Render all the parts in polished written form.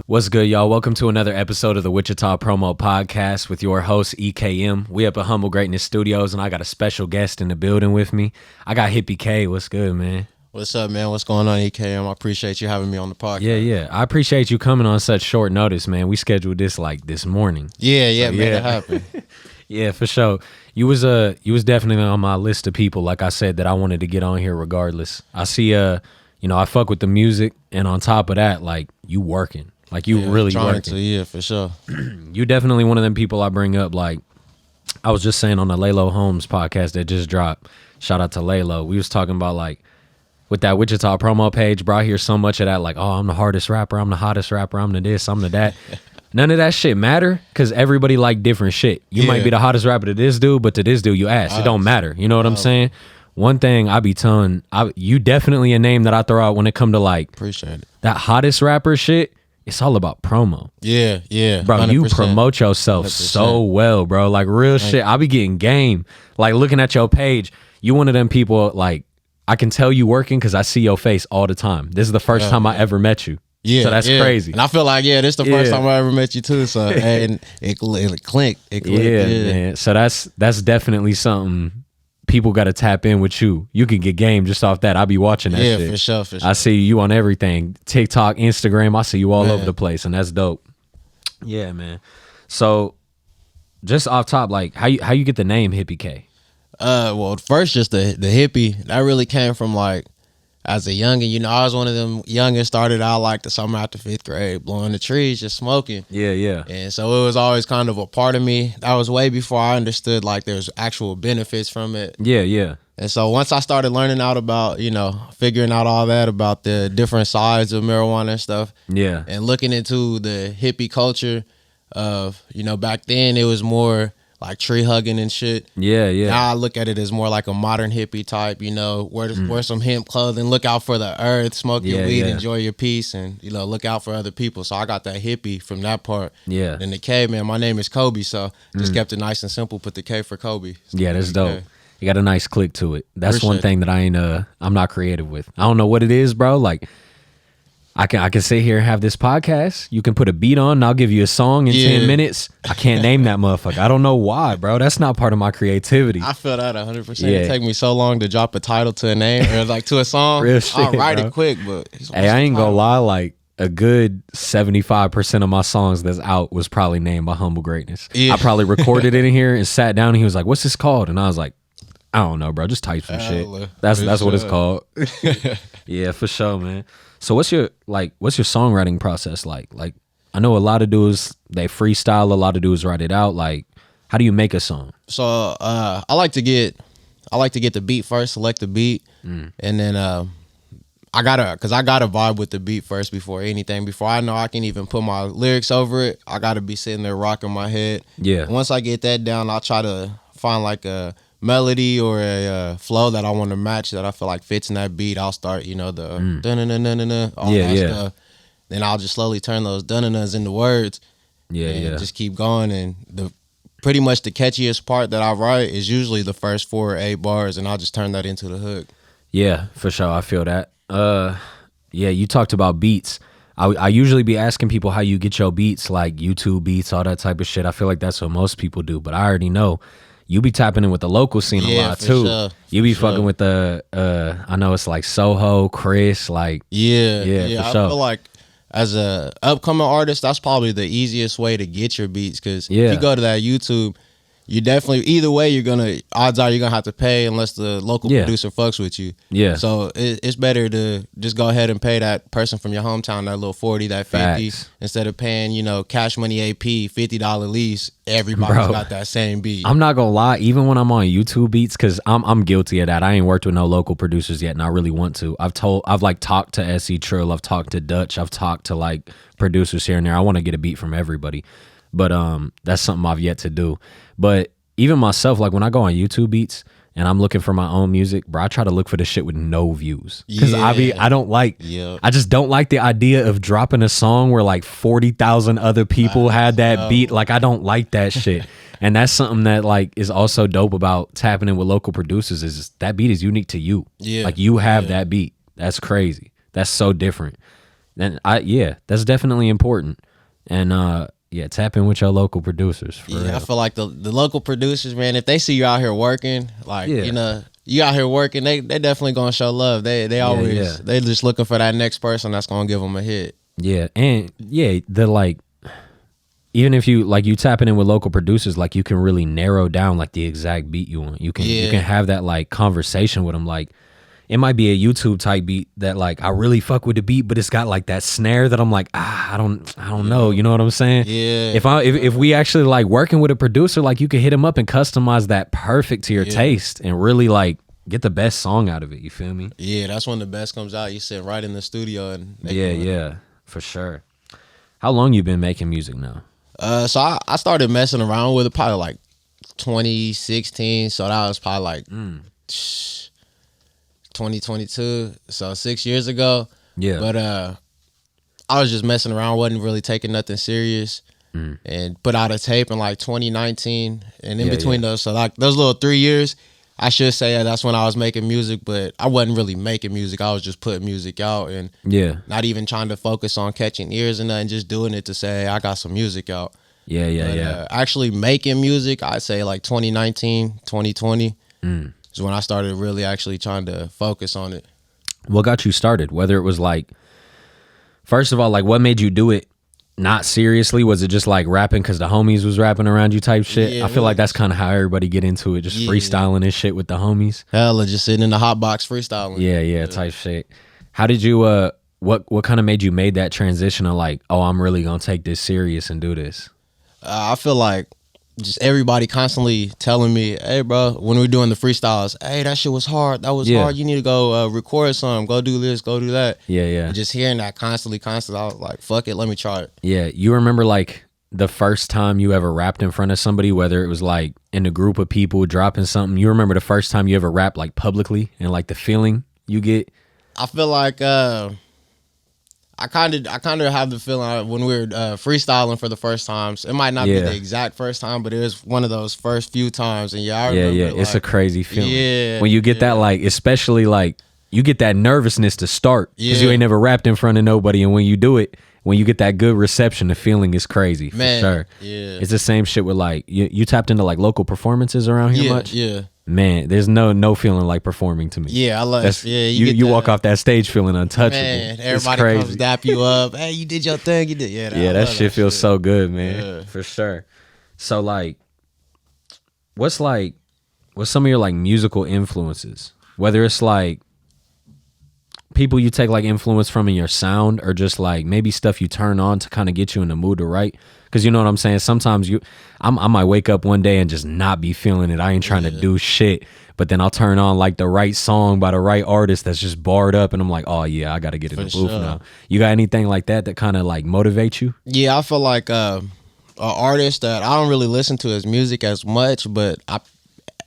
What's good, y'all? Welcome to another episode of the Wichita Promo Podcast with your host, EKM. We up at Humble Greatness Studios, and I got a special guest in the building with me. I got Hippy K. What's good, man? What's up, man? What's going on, EKM? I appreciate you having me on the podcast. Yeah. I appreciate you coming on such short notice, man. We scheduled this like this morning. Yeah, made it happen. Yeah, for sure. You was definitely on my list of people, like I said, that I wanted to get on here regardless. I see, I fuck with the music, and on top of that, like, you working. Like, you really working. Yeah, for sure. You definitely one of them people I bring up. Like, I was just saying on the Laylo Holmes podcast that just dropped. Shout out to Laylo. We was talking about, like, with that Wichita promo page, bro, I hear so much of that, like, oh, I'm the hardest rapper, I'm the hottest rapper, I'm the this, I'm the that. None of that shit matter, because everybody like different shit. You might be the hottest rapper to this dude, but to this dude, you ass. It don't matter. You know what I'm saying? One thing I be telling, you definitely a name that I throw out when it come to, like, Appreciate it. That hottest rapper shit. It's all about promo. Yeah. Bro, 100%. you promote yourself 100%. So well, bro. Like, real shit. I be getting game. Like, looking at your page, you one of them people, like, I can tell you working because I see your face all the time. This is the first time I ever met you. Yeah. So that's crazy. And I feel like, this is the first time I ever met you, too. So, and it clicked. Man. So that's definitely something people got to tap in with you. You can get game just off that. I be watching that shit. Yeah, for sure. I see you on everything. TikTok, Instagram. I see you all over the place, and that's dope. Yeah, man. So, just off top, like, how you get the name Hippy K? Well, first, just the hippie. That really came from, like, as a youngin', I was one of them youngins, started out like the summer after 5th grade, blowing the trees, just smoking. Yeah. And so it was always kind of a part of me. That was way before I understood, like, there's actual benefits from it. Yeah. And so once I started learning out about, figuring out all that about the different sides of marijuana and stuff. Yeah. And looking into the hippie culture of, back then it was more like tree hugging and shit. Yeah. Now I look at it as more like a modern hippie type, wear some hemp clothing, look out for the earth, smoke your weed, enjoy your peace, and, look out for other people. So I got that hippie from that part. Yeah. Then the K, man, my name is Kobe, so just kept it nice and simple, put the K for Kobe. So yeah, that's dope. You got a nice click to it. That's Appreciate one thing that I'm not creative with. I don't know what it is, bro. Like, I can sit here and have this podcast. You can put a beat on and I'll give you a song in 10 minutes. I can't name that motherfucker. I don't know why, bro. That's not part of my creativity. I feel that 100%. It take me so long to drop a title to a name or like to a song. Real shit, I'll write bro. it quick, but hey, I ain't gonna lie, like, a good 75% of my songs that's out was probably named by Humble Greatness. Yeah. I probably recorded it in here and sat down and he was like, what's this called? And I was like, I don't know, bro. Just type some shit. That's what it's called. Yeah, for sure, man. So what's your songwriting process like? Like, I know a lot of dudes, they freestyle, a lot of dudes write it out. Like, how do you make a song? So I like to get the beat first, select the beat, and then I gotta vibe with the beat first before anything. Before I know I can even put my lyrics over it, I gotta be sitting there rocking my head. Yeah. And once I get that down, I'll try to find like a melody or a flow that I want to match that I feel like fits in that beat. I'll start, the dun-dun-dun-dun-dun, all that stuff. Then I'll just slowly turn those dun-dun-duns into words. And just keep going. And pretty much the catchiest part that I write is usually the first 4 or 8 bars, and I'll just turn that into the hook. Yeah, for sure. I feel that. You talked about beats. I usually be asking people how you get your beats, like YouTube beats, all that type of shit. I feel like that's what most people do, but I already know you be tapping in with the local scene a lot too. Sure, you be fucking with the I know it's like Soho, Chris, like for I sure. feel like as a upcoming artist, that's probably the easiest way to get your beats, because if you go to that YouTube, you definitely, either way, odds are you're gonna have to pay unless the local producer fucks with you. Yeah. So it's better to just go ahead and pay that person from your hometown that little 40, that 50, instead of paying, cash money AP, $50 lease. Everybody's got that same beat. I'm not gonna lie, even when I'm on YouTube beats, because I'm guilty of that. I ain't worked with no local producers yet, and I really want to. I've like talked to SE Trill, I've talked to Dutch, I've talked to like producers here and there. I want to get a beat from everybody. But that's something I've yet to do. But even myself, like when I go on YouTube beats and I'm looking for my own music, bro, I try to look for the shit with no views. Because I don't like, I just don't like the idea of dropping a song where like 40,000 other people had that beat. Like, I don't like that shit. And that's something that like is also dope about tapping in with local producers, is that beat is unique to you. Like, you have that beat. That's crazy. That's so different. And that's definitely important. And yeah, tap in with your local producers. For real. I feel like the local producers, man, if they see you out here working, like you know, you out here working, they definitely gonna show love. They always they just looking for that next person that's gonna give them a hit. Yeah, and the like, even if you like you tapping in with local producers, like you can really narrow down like the exact beat you want. You can have that like conversation with them. Like it might be a YouTube type beat that like I really fuck with the beat, but it's got like that snare that I'm like I don't know. You know what I'm saying? Yeah. If we actually like working with a producer, like you can hit him up and customize that perfect to your taste and really like get the best song out of it. You feel me? Yeah, that's when the best comes out. You sit right in the studio and for sure. How long you been making music now? So I started messing around with it probably like 2016. So that was probably like 2022. So 6 years ago. Yeah. But I was just messing around, wasn't really taking nothing serious, and put out a tape in like 2019. And in between those, so like those little 3 years, I should say that's when I was making music, but I wasn't really making music. I was just putting music out and not even trying to focus on catching ears and nothing, just doing it to say, hey, I got some music out. Actually making music, I'd say like 2019, 2020 is when I started really actually trying to focus on it. What got you started? Whether it was like, first of all, like what made you do it not seriously? Was it just like rapping because the homies was rapping around you type shit? Yeah, I feel like that's kind of how everybody get into it, just freestyling and shit with the homies. Hella just sitting in the hot box freestyling. Yeah, type shit. How did you what kind of made you made that transition of like, oh, I'm really gonna take this serious and do this? I feel like just everybody constantly telling me, hey bro, when we're doing the freestyles, hey, that shit was hard, that was hard, you need to go record something, go do this, go do that. And just hearing that constantly, I was like, fuck it, let me try it. You remember like the first time you ever rapped in front of somebody, whether it was like in a group of people dropping something? You remember the first time you ever rapped like publicly and like the feeling you get? I feel like I kind of have the feeling when we were freestyling for the first times. It might not be the exact first time, but it was one of those first few times. And I remember, it's a crazy feeling. Yeah, when you get that, like, especially like you get that nervousness to start because you ain't never rapped in front of nobody, and when you do it, when you get that good reception, the feeling is crazy. Man, for sure. Yeah, it's the same shit with like you tapped into like local performances around here much. Yeah. Man, there's no feeling like performing to me. Yeah, I love it. Yeah, you walk off that stage feeling untouchable. Man, everybody comes dap you up. Hey, you did your thing. You did. Yeah, that shit feels so good, man. For sure. So like, what's some of your like musical influences? Whether it's like people you take like influence from in your sound, or just like maybe stuff you turn on to kind of get you in the mood to write. Because you know what I'm saying? Sometimes I might wake up one day and just not be feeling it. I ain't trying to do shit. But then I'll turn on like the right song by the right artist that's just barred up. And I'm like, oh yeah, I got to get in the booth now. You got anything like that kind of like motivates you? Yeah, I feel like an artist that I don't really listen to his music as much, but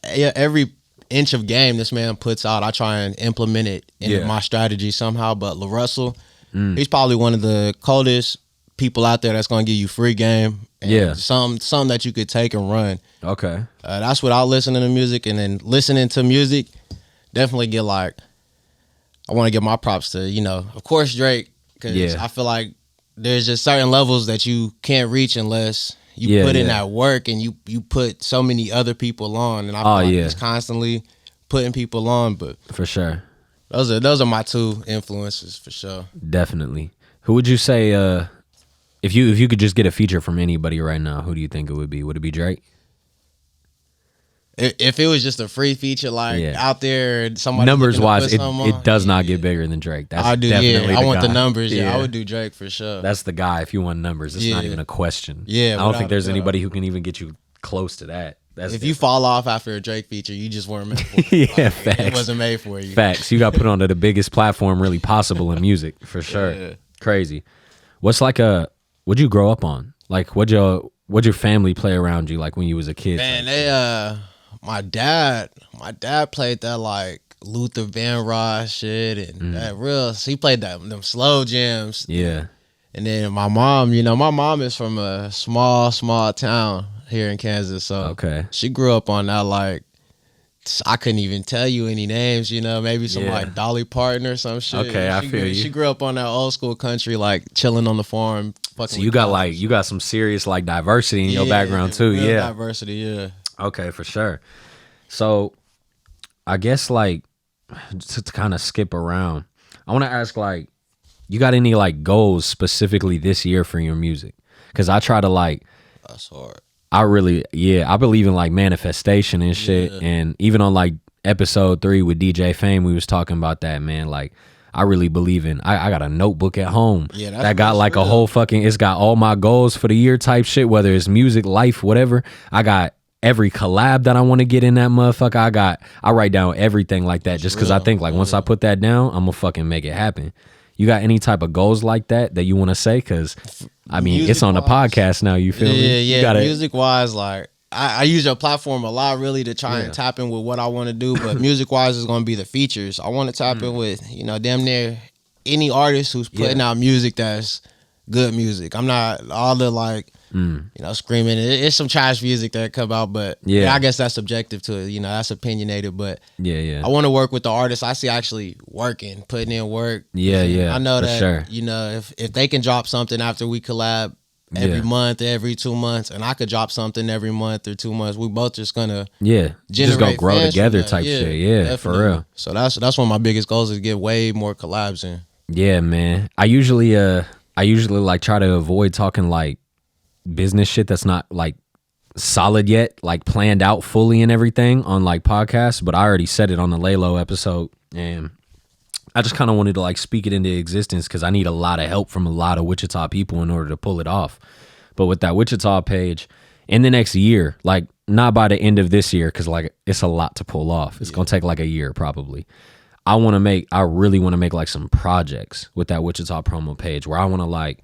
every inch of game this man puts out, I try and implement it in my strategy somehow. But LaRussell, he's probably one of the coldest people out there that's gonna give you free game. And some that you could take and run. Okay, that's without listening to music, and then listening to music, definitely get like, I want to give my props to of course Drake, because I feel like there's just certain levels that you can't reach unless you put in that work, and you put so many other people on, and I feel like he's constantly putting people on. But for sure, those are my two influences for sure. Definitely. Who would you say? If you could just get a feature from anybody right now, who do you think it would be? Would it be Drake? If it was just a free feature out there, somebody numbers wise, it does not get bigger than Drake. That's definitely I want the numbers. I would do Drake for sure. That's the guy. If you want numbers, it's not even a question. Yeah, I don't think there's anybody who can even get you close to that. If you fall off after a Drake feature, you just weren't made for it. Facts. It wasn't made for you. Facts. You got put onto the biggest platform really possible in music, for sure. Yeah. Crazy. What's like what'd you grow up on? Like, what'd your family play around you like when you was a kid? Man, my dad played that like Luther Vandross shit, and he played them slow jams. Yeah. And then my mom, my mom is from a small town here in Kansas, so she grew up on that like I couldn't even tell you any names, you know, maybe some like Dolly Parton or some shit. Okay, I feel you. She grew up on that old school country, like chilling on the farm. So you got some serious like diversity in your background too. Yeah, diversity. Yeah. Okay, for sure. So I guess like to kind of skip around, I want to ask like, you got any like goals specifically this year for your music? Because I try to like. That's hard. I believe in like manifestation and shit. And even on like episode 3 with DJ Fame, we was talking about that, man. Like, I really believe in, I got a notebook at home that got like a whole fucking, it's got all my goals for the year type shit, whether it's music, life, whatever. I got every collab that I want to get in that motherfucker. I write down everything like that just because I think like once I put that down, I'm gonna fucking make it happen. You got any type of goals like that you want to say? Because I mean, music it's on the podcast now. You feel me? Yeah. Music wise, like I use your platform a lot, really, to try and tap in with what I want to do. But music wise is going to be the features. I want to tap in with, you know, damn near any artist who's putting out music that's good music. I'm not all the like, you know, screaming. It's some trash music that come out, but I guess that's subjective to it. You know, that's opinionated. But I want to work with the artists I see actually working, putting in work. I know that you know if they can drop something after we collab every month, every 2 months, and I could drop something every month or 2 months, we both just gonna just go grow together type shit. Yeah, definitely. For real. So that's one of my biggest goals is to get way more collabs in. Yeah, man. I usually like try to avoid talking like business shit that's not like solid yet, like planned out fully and everything on like podcasts, but I already said it on the Laylo episode, and I just kind of wanted to like speak it into existence because I need a lot of help from a lot of Wichita people in order to pull it off. But with that Wichita page, in the next year, like not by the end of this year, because like it's a lot to pull off. It's gonna take like a year probably. I really want to make like some projects with that Wichita promo page where I want to like,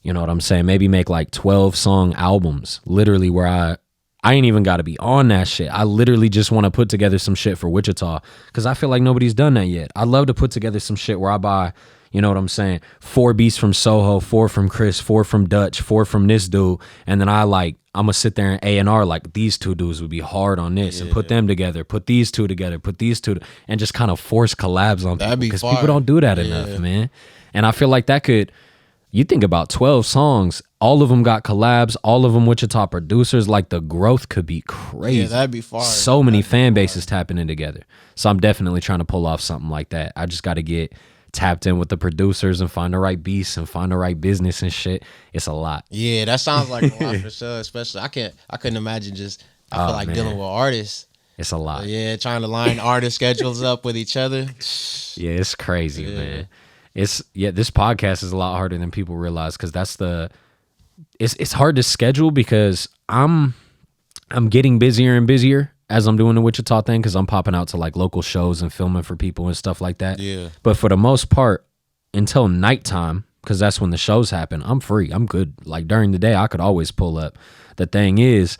you know what I'm saying? Maybe make like 12 song albums, literally, where I ain't even got to be on that shit. I literally just want to put together some shit for Wichita because I feel like nobody's done that yet. I'd love to put together some shit where I buy, you know what I'm saying, 4 beats from Soho, 4 from Chris, 4 from Dutch, 4 from this dude, and then I'm gonna sit there and A&R like these 2 dudes would be hard on this and put them together, put these 2 together, put these 2 and just kind of force collabs on people because people don't do that enough, man. And I feel like that could. You think about 12 songs, all of them got collabs, all of them Wichita producers, like the growth could be crazy. Yeah, that'd be fire. So many fan bases tapping in together. So I'm definitely trying to pull off something like that. I just got to get tapped in with the producers and find the right beats and find the right business and shit. It's a lot. Yeah, that sounds like a lot for sure, especially I couldn't imagine I feel like dealing with artists. It's a lot. Trying to line artist schedules up with each other. Yeah, it's crazy, man. This podcast is a lot harder than people realize because it's hard to schedule because I'm getting busier and busier as I'm doing the Wichita thing because I'm popping out to like local shows and filming for people and stuff like that. Yeah. But for the most part, until nighttime, because that's when the shows happen, I'm free. I'm good. Like during the day, I could always pull up. The thing is,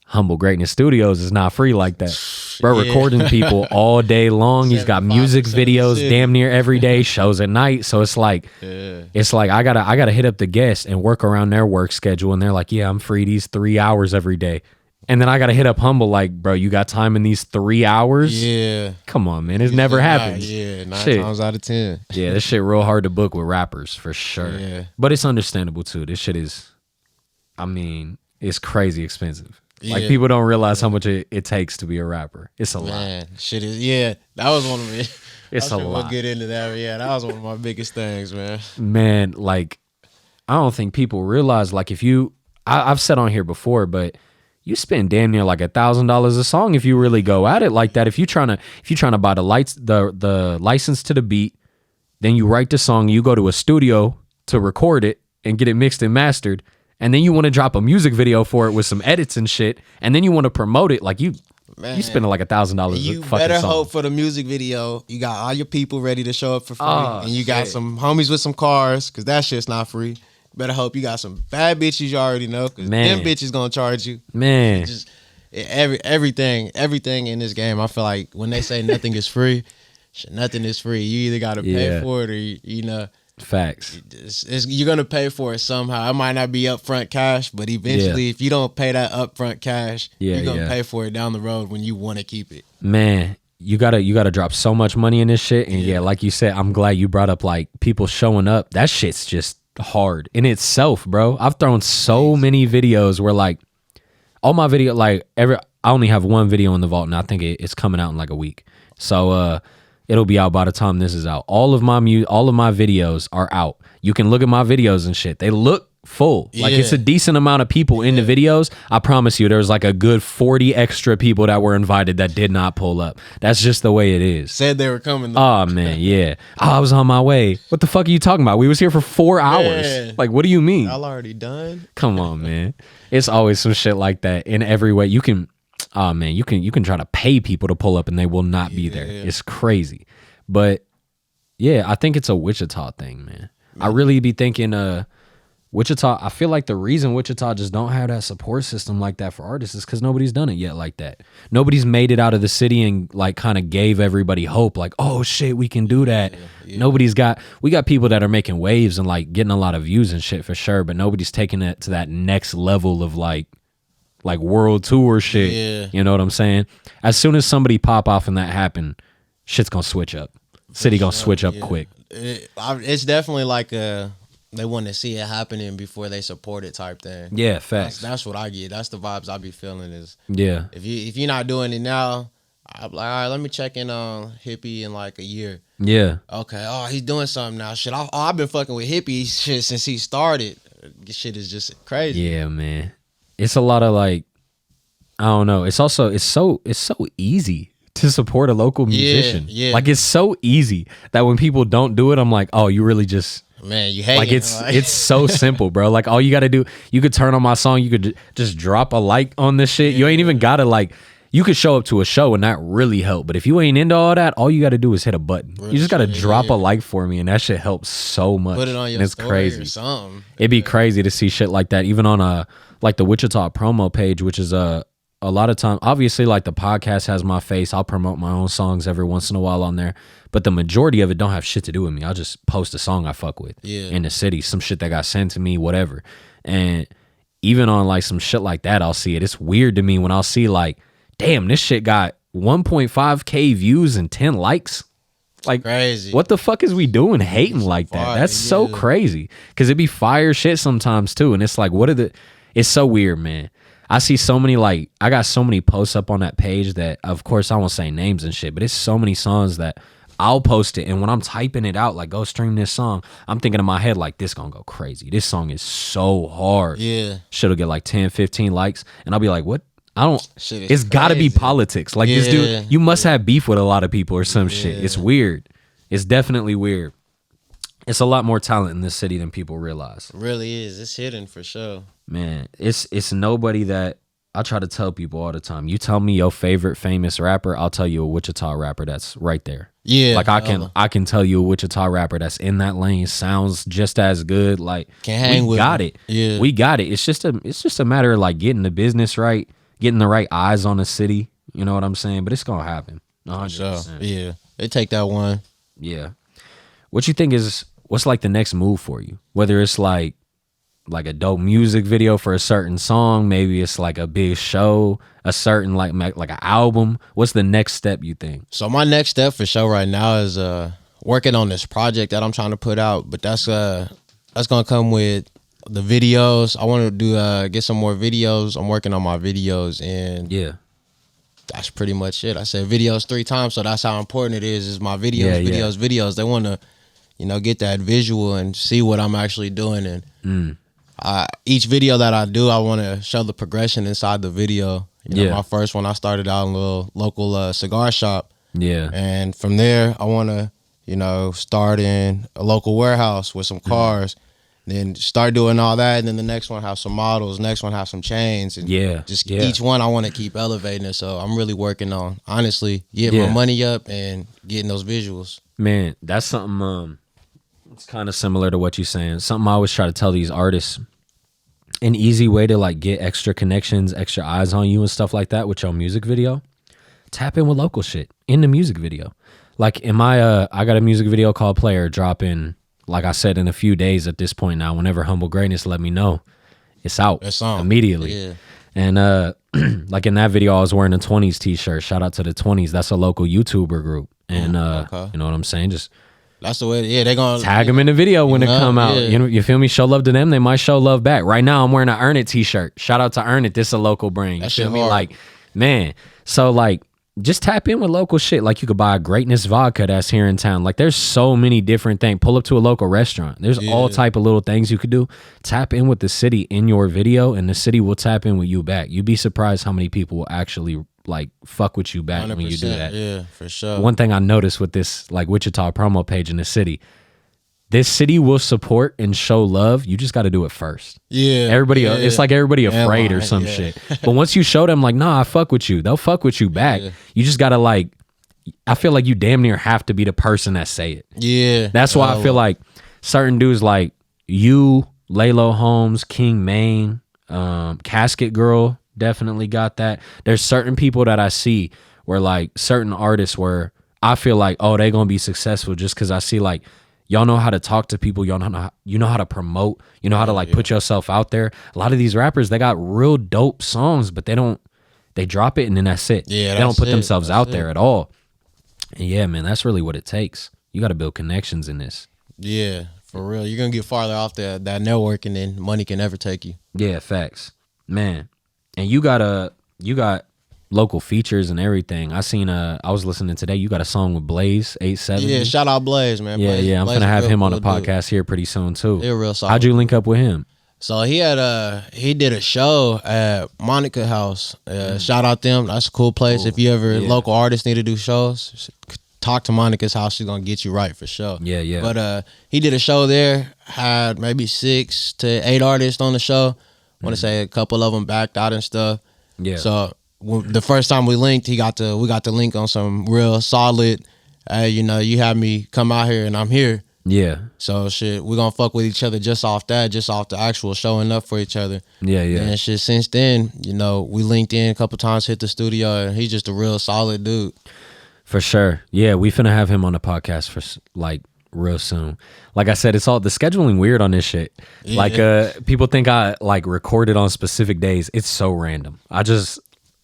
Humble Greatness Studios is not free like that. Bro, recording people all day long. He's got music videos damn near every day, shows at night. So it's like I gotta hit up the guests and work around their work schedule. And they're like, yeah, I'm free these 3 hours every day. And then I gotta hit up Humble like, bro, you got time in these 3 hours? Yeah. Come on, man. It never happens. 9 times out of 10. Yeah, this shit real hard to book with rappers for sure. Yeah. But it's understandable too. This shit is, I mean, it's crazy expensive. Like people don't realize how much it takes to be a rapper. It's a lot. Shit is that was one of me. It's a lot. We'll get into that. Yeah, that was one of my biggest things, man. Man, like I don't think people realize like if you I've said on here before, but you spend damn near like $1,000 a song if you really go at it like that. If you're trying to buy the license to the beat, then you write the song, you go to a studio to record it and get it mixed and mastered. And then you want to drop a music video for it with some edits and shit, and then you want to promote it. Like you spending like $1,000. You better hope for the music video. You got all your people ready to show up for free, and you got some homies with some cars because that shit's not free. Better hope you got some bad bitches you already know because them bitches gonna charge you. Man, just everything in this game. I feel like when they say nothing is free, nothing is free. You either got to pay for it or you know. Facts. You're gonna pay for it somehow. It might not be upfront cash, but eventually, if you don't pay that upfront cash, you're gonna pay for it down the road when you want to keep it. Man, you gotta drop so much money in this shit. And like you said, I'm glad you brought up like people showing up. That shit's just hard in itself, bro. I've thrown so many videos where like all my video, like I only have one video in the vault, and I think it's coming out in like a week. So it'll be out by the time this is out. All of my videos are out. You can look at my videos and shit. They look full. Like it's a decent amount of people in the videos. I promise you, there's like a good 40 extra people that were invited that did not pull up. That's just the way it is. Said they were coming. Oh man, yeah. I was on my way. What the fuck are you talking about? We was here for 4 hours. Yeah. Like, what do you mean? Y'all already done? Come on, man. It's always some shit like that in every way. You can, oh man, you can try to pay people to pull up and they will not be there. It's crazy. But yeah, I think it's a Wichita thing, man. I really be thinking Wichita, I feel like the reason Wichita just don't have that support system like that for artists is because nobody's done it yet like that. Nobody's made it out of the city and like kind of gave everybody hope like, oh shit, we can do that. We got people that are making waves and like getting a lot of views and shit for sure, but nobody's taking it to that next level of like world tour shit. Yeah. You know what I'm saying? As soon as somebody pop off and that happen, shit's gonna switch up. City gonna switch up quick. It's definitely like they want to see it happening before they support it type thing. Yeah, facts. That's what I get. That's the vibes I be feeling is. Yeah. If you're not doing it now, I'm like, all right, let me check in on Hippy in like a year. Yeah. Okay. Oh, he's doing something now. Shit. I've been fucking with Hippy shit since he started. This shit is just crazy. Yeah, man. It's a lot of like, I don't know. It's also it's so easy to support a local musician. Yeah. Like it's so easy that when people don't do it, I'm like, oh, you really just. Man, you hate like it's so simple, bro. Like all you got to do, you could turn on my song, you could just drop a like on this shit. You ain't even got to like, you could show up to a show and that really help. But if you ain't into all that, all you got to do is hit a button. You just got to drop a like for me, and that shit helps so much. Put it on your story crazy. Or something. It'd be crazy to see shit like that, even on like the Wichita promo page, which is a lot of time. Obviously, like the podcast has my face. I'll promote my own songs every once in a while on there. But the majority of it don't have shit to do with me. I'll just post a song I fuck with in the city, some shit that got sent to me, whatever. And even on like some shit like that, I'll see it. It's weird to me when I'll see like, damn, this shit got 1.5K views and 10 likes. Like, crazy. What the fuck is we doing hating like that? That's so crazy. Because it be fire shit sometimes too. And it's like, it's so weird, man. I see so many, like, I got so many posts up on that page that, of course, I won't say names and shit, but it's so many songs that I'll post it, and when I'm typing it out, like, go stream this song, I'm thinking in my head, like, this gonna go crazy. This song is so hard. Yeah. Shit'll get like 10, 15 likes, and I'll be like, what? It's gotta be politics. Like, this dude, you must have beef with a lot of people or some shit. It's weird. It's definitely weird. It's a lot more talent in this city than people realize. It really is. It's hidden for sure. Man, it's nobody that I try to tell people all the time. You tell me your favorite famous rapper, I'll tell you a Wichita rapper that's right there. Yeah. Like I can tell you a Wichita rapper that's in that lane, sounds just as good. Like we got it. Yeah. We got it. It's just a matter of like getting the business right, getting the right eyes on the city. You know what I'm saying? But it's gonna happen. 100%. Yeah. They take that one. Yeah. What you think what's like the next move for you? Whether it's like a dope music video for a certain song, maybe it's like a big show, a certain like an album. What's the next step you think? So my next step for sure right now is working on this project that I'm trying to put out, but that's gonna come with the videos. I want to do get some more videos. I'm working on my videos, and that's pretty much it. I said videos 3 times, so that's how important it is my videos, videos. They want to get that visual and see what I'm actually doing, and each video that I do, I want to show the progression inside the video. My first one, I started out in a little local cigar shop. Yeah. And from there, I want to, start in a local warehouse with some cars, then start doing all that. And then the next one have some models, next one have some chains. And each one I want to keep elevating it. So I'm really working on, honestly, getting my money up and getting those visuals. Man, that's something, it's kind of similar to what you're saying. Something I always try to tell these artists. An easy way to like get extra connections, extra eyes on you and stuff like that with your music video, tap in with local shit in the music video. Like in my I got a music video called Player dropping like I said, in a few days at this point now, whenever Humble Greatness let me know, it's out immediately. Yeah. And like in that video, I was wearing a 20s t-shirt. Shout out to the 20s. That's a local YouTuber group. And you know what I'm saying? Just that's the way. Yeah, they're gonna tag them in the video when it come out. Yeah. You know, you feel me? Show love to them. They might show love back. Right now, I'm wearing an Earn It t-shirt. Shout out to Earn It. This is a local brand. You feel me? Hard. Like, man. So like, just tap in with local shit. Like you could buy a Greatness vodka that's here in town. Like there's so many different things. Pull up to a local restaurant. There's all type of little things you could do. Tap in with the city in your video, and the city will tap in with you back. You'd be surprised how many people will actually like fuck with you back when you do that. Yeah, for sure. One thing I noticed with this like Wichita promo page in the city, this city will support and show love. You just got to do it first. Yeah. Everybody, it's like everybody afraid or some shit. But once you show them like, nah, I fuck with you, they'll fuck with you back. Yeah. You just got to like, I feel like you damn near have to be the person that say it. Yeah. That's why I feel like certain dudes like you, Lalo Holmes, King Maine, Casket Girl definitely got that. There's certain people that I see where like certain artists where I feel like, oh, they going to be successful just because I see like, y'all know how to talk to people. Y'all know how to promote. You know how to like put yourself out there. A lot of these rappers, they got real dope songs, but they drop it and then that's it. Yeah, they don't put themselves out there at all. And yeah, man, that's really what it takes. You got to build connections in this. Yeah, for real. You're going to get farther off that networking than money can ever take you. Yeah, facts. Man. And you got local features and everything. I was listening today. You got a song with Blaze 870. Yeah, shout out Blaze, man. Yeah, Blaze, I'm gonna have him on the podcast here pretty soon too. He's real solid. How'd you link up with him? So he did a show at Monica House. Shout out them. That's a cool place. Cool. If you ever local artists need to do shows, talk to Monica's house. She's gonna get you right for sure. Yeah. But he did a show there. Had maybe 6 to 8 artists on the show. I want to say a couple of them backed out and stuff. Yeah. So the first time we linked, we got to link on some real solid. You had me come out here and I'm here. Yeah. So shit, we're gonna fuck with each other just off the actual showing up for each other. Yeah. And shit, since then, we linked in a couple times, hit the studio, and he's just a real solid dude. For sure. Yeah, we finna have him on the podcast for like real soon. Like I said, it's all the scheduling weird on this shit. Yeah. Like people think I like recorded on specific days. It's so random.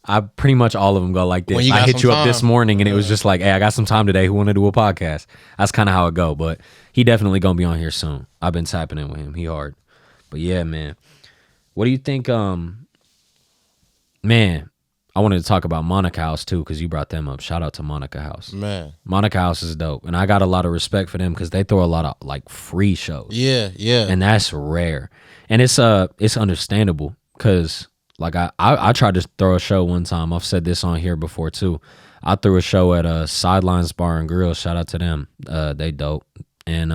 I pretty much all of them go like this. I hit you up this morning and it was just like, hey, I got some time today. Who want to do a podcast? That's kind of how it go. But he definitely going to be on here soon. I've been tapping in with him. He hard. But yeah, man. What do you think? Man, I wanted to talk about Monica House too because you brought them up. Shout out to Monica House. Man. Monica House is dope. And I got a lot of respect for them because they throw a lot of like free shows. Yeah. And that's rare. And it's understandable because like I tried to throw a show one time. I've said this on here before too. I threw a show at a Sidelines Bar and Grill. Shout out to them. They dope. And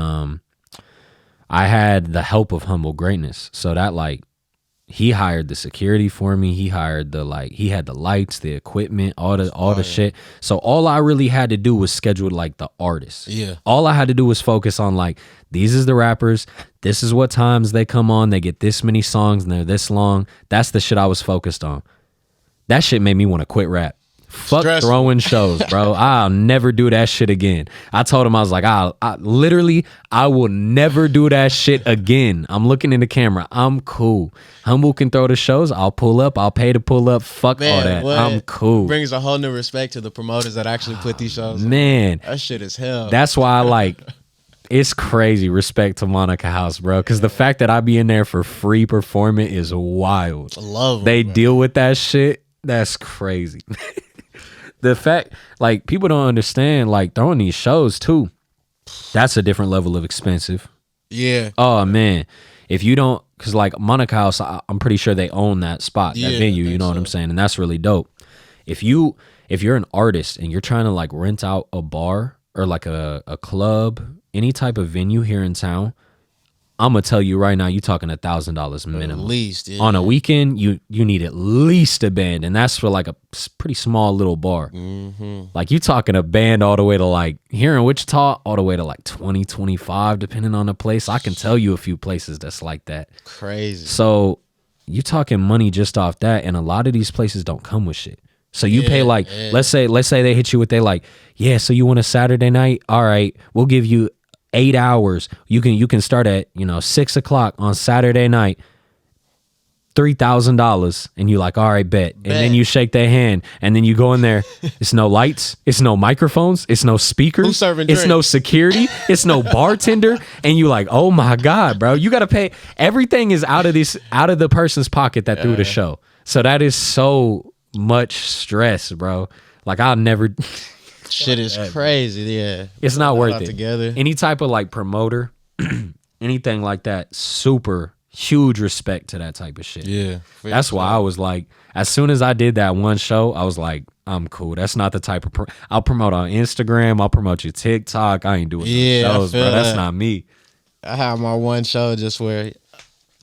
I had the help of Humble Greatness. So that like he hired the security for me. He hired he had the lights, the equipment, all the shit. So all I really had to do was schedule like the artists. Yeah. All I had to do was focus on like, these is the rappers. This is what times they come on. They get this many songs and they're this long. That's the shit I was focused on. That shit made me want to quit rap. Fuck throwing shows, bro. I'll never do that shit again. I told him, I was like, I will never do that shit again. I'm looking in the camera. I'm cool. Humble can throw the shows. I'll pull up. I'll pay to pull up. Fuck all that. I'm cool. Brings a whole new respect to the promoters that actually put these shows on. Man. That shit is hell. That's why I like, it's crazy respect to Monica House, bro. Because the fact that I be in there for free performing is wild. I love them, they deal with that shit. That's crazy. The fact, like, people don't understand, like, throwing these shows, too, that's a different level of expensive. Yeah. Oh, man. If you don't, because, like, Monica House, I'm pretty sure they own that spot, that venue, you know what I'm saying? And that's really dope. If you're an artist and you're trying to, like, rent out a bar or, like, a club, any type of venue here in town, I'm gonna tell you right now, you talking $1,000 minimum. At least, yeah. On a weekend, you need at least a band, and that's for like a pretty small little bar. Mm-hmm. Like you talking a band all the way to like here in Wichita, all the way to like 20, 25, depending on the place. I can tell you a few places that's like that. Crazy. So you talking money just off that, and a lot of these places don't come with shit. So you pay like, let's say they hit you with, they like, yeah, so you want a Saturday night? All right, we'll give you 8 hours. You can start at 6 o'clock on Saturday night. $3,000, and you like, all right, bet. And then you shake their hand, and then you go in there. It's no lights, it's no microphones, it's no speakers, Who's serving it's drinks? no security, it's no bartender, and you like, oh my god, bro, you gotta pay. Everything is out of the person's pocket that threw the show. So that is so much stress, bro. Like I'll never. Shit is crazy. Yeah, it's not worth it. Together. Any type of like promoter, anything like that, super. Huge respect to that type of shit. Yeah. That's why I was like, as soon as I did that one show, I was like, I'm cool. That's not the type of I'll promote on Instagram. I'll promote your TikTok. I ain't doing shows, bro. That's not me. I had my one show just where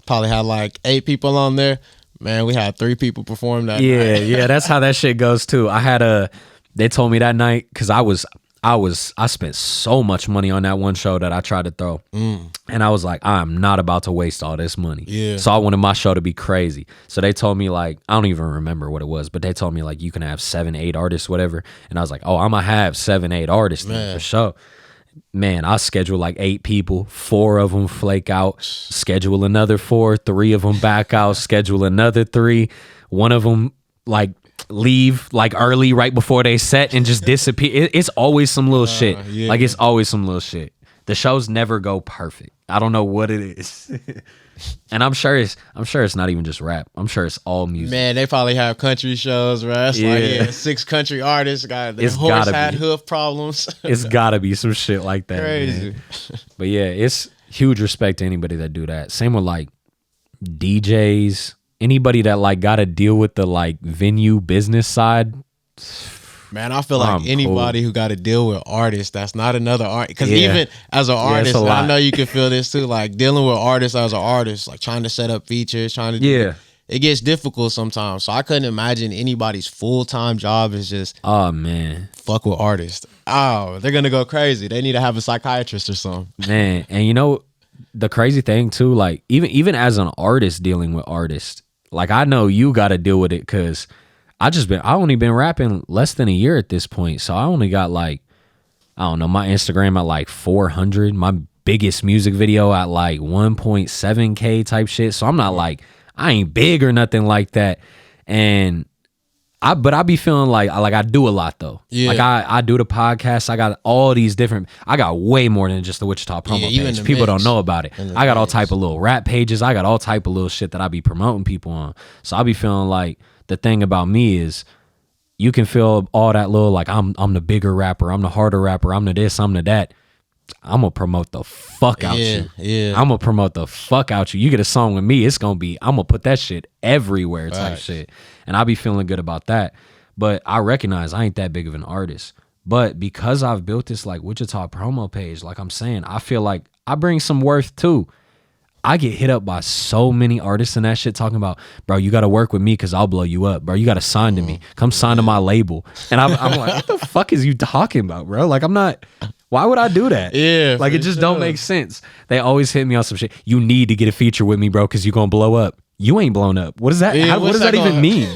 probably had like 8 people on there. Man, we had 3 people perform that night. Yeah. That's how that shit goes too. They told me that night, because I spent so much money on that one show that I tried to throw. And I was like, I'm not about to waste all this money. Yeah. So I wanted my show to be crazy. So they told me like, I don't even remember what it was, but they told me like, you can have 7, 8 artists, whatever. And I was like, oh, I'm gonna have 7, 8 artists for sure. Man, I schedule like 8 people, 4 of them flake out, schedule another 4, 3 of them back out, schedule another 3. One of them like leave like early right before they set and just disappear. It's always some little shit. Yeah. Like it's always some little shit. The shows never go perfect. I don't know what it is. And I'm sure it's not even just rap. I'm sure it's all music. Man, they probably have country shows, right? It's like 6 country artists got their horse had hoof problems. It's gotta be some shit like that. Crazy. Man. But yeah, it's huge respect to anybody that do that. Same with like DJs. Anybody that like got to deal with the like venue business side. Man, I feel like anybody who got to deal with artists, that's not another artist. Because even as an artist, I know you can feel this too, like dealing with artists as an artist, like trying to set up features, it gets difficult sometimes. So I couldn't imagine anybody's full-time job is just, oh man, fuck with artists. Oh, they're going to go crazy. They need to have a psychiatrist or something. Man, and the crazy thing too, like even as an artist dealing with artists, like I know you got to deal with it because I only been rapping less than a year at this point. So I only got like, I don't know, my Instagram at like 400, my biggest music video at like 1.7K type shit. So I'm not like, I ain't big or nothing like that. And I be feeling like I do a lot though. Yeah. Like I do the podcast. I got all these different, I got way more than just the Wichita promo page. People don't know about it. I got all type of little rap pages. I got all type of little shit that I be promoting people on. So I be feeling like the thing about me is you can feel all that little, like I'm the bigger rapper. I'm the harder rapper. I'm the this, I'm the that. I'm gonna promote the fuck out you. Yeah. I'm gonna promote the fuck out you. You get a song with me, it's gonna be, I'm gonna put that shit everywhere type shit. And I be feeling good about that. But I recognize I ain't that big of an artist. But because I've built this like Wichita promo page, like I'm saying, I feel like I bring some worth too. I get hit up by so many artists and that shit talking about, bro, you got to work with me because I'll blow you up. Bro, you got to sign to me. Come sign to my label. And I'm like, what the fuck is you talking about, bro? Like, I'm not, why would I do that? Yeah. Like, it just don't make sense. They always hit me on some shit. You need to get a feature with me, bro, because you're going to blow up. You ain't blown up. What is that? Yeah, what does that even mean?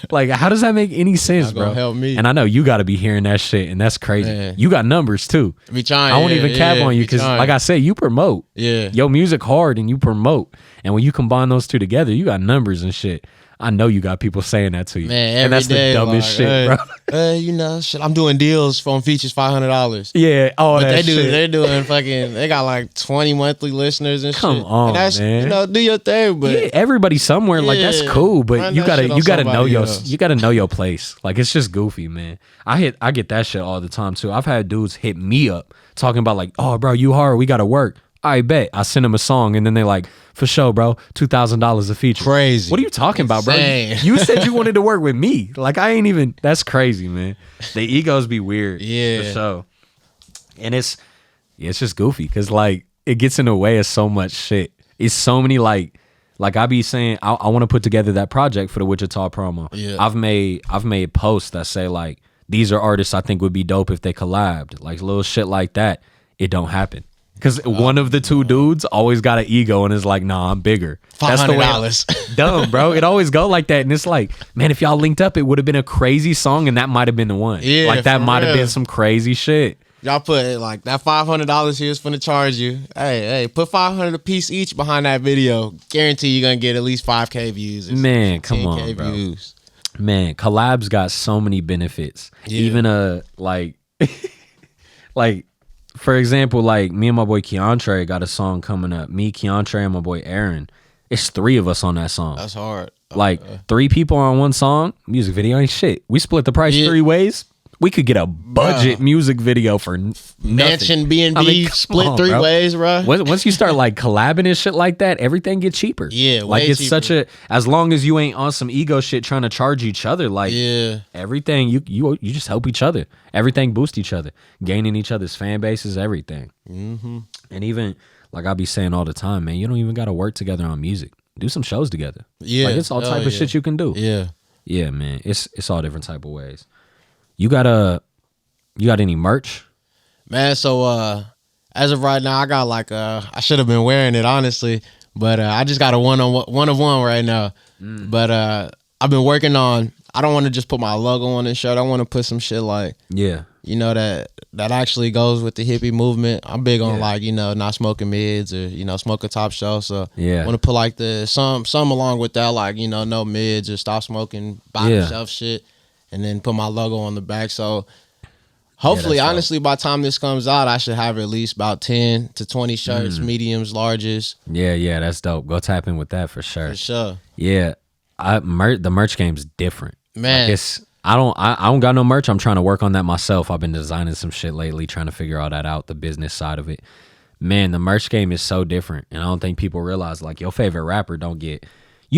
Like, how does that make any sense, bro? Help me. And I know you got to be hearing that shit, and that's crazy. Man. You got numbers too. Be trying. I won't even cap on you because, like I said, you promote. Yeah. Your music hard and you promote, and when you combine those two together, you got numbers and shit. I know you got people saying that to you. Man, and that's day, the dumbest shit, bro. Shit, I'm doing deals from features $500. Yeah, but that shit. They're doing fucking, they got like 20 monthly listeners and Come shit. on, and that's, man. Do your thing, but yeah, everybody somewhere, like that's cool, but you gotta know else. You gotta know your place. Like it's just goofy, man. I get that shit all the time too. I've had dudes hit me up talking about like, oh bro, you hard, we gotta work. I bet. I send them a song and then they like, for sure, bro, $2,000 a feature. Crazy. What are you talking about, bro? You said you wanted to work with me. Like I ain't even, that's crazy, man. The egos be weird. Yeah. For sure. And it's just goofy because like it gets in the way of so much shit. It's so many like I be saying, I want to put together that project for the Wichita promo. Yeah. I've made posts that say like, these are artists I think would be dope if they collabed. Like little shit like that. It don't happen. Because one of the two dudes always got an ego and is like, nah, I'm bigger. That's the way. Dumb, bro. It always go like that. And it's like, man, if y'all linked up, it would have been a crazy song and that might have been the one. Yeah, like that might have been some crazy shit. Y'all put like that $500 here is finna charge you. Hey, put 500 a piece each behind that video. Guarantee you're gonna get at least 5K views. Man, come on, bro. Views. Man, collabs got so many benefits. Yeah. Even like like for example, like me and my boy Keontre got a song coming up. Me, Keontre, and my boy Aaron. It's 3 of us on that song. That's hard. Like 3 people on one song, music video ain't shit. We split the price 3 ways. We could get a budget music video for mansion B&B split 3 ways, bro. Once you start like collabing and shit like that, everything get cheaper. Yeah, like it's cheaper. Such a, as long as you ain't on some ego shit trying to charge each other, like everything you just help each other. Everything boost each other, gaining each other's fan bases, everything. Mm-hmm. And even like I be saying all the time, man, you don't even got to work together on music. Do some shows together. Yeah, like it's all type of shit you can do. Yeah, man, it's all different type of ways. You got any merch? Man, so as of right now, I got like I should have been wearing it honestly, but I just got a one of one right now. But I've been working on. I don't want to just put my logo on this shirt. I want to put some shit like you know that actually goes with the hippie movement. I'm big on like not smoking mids or smoke a top shelf. So I want to put like some along with that, like no mids or stop smoking bottom shelf shit. And then put my logo on the back. So hopefully, honestly, by the time this comes out, I should have at least about 10 to 20 shirts, mediums, larges. Yeah, that's dope. Go tap in with that for sure. For sure. Yeah, the merch game's different. Man, like I don't got no merch. I'm trying to work on that myself. I've been designing some shit lately, trying to figure all that out, the business side of it. Man, the merch game is so different, and I don't think people realize like your favorite rapper don't get.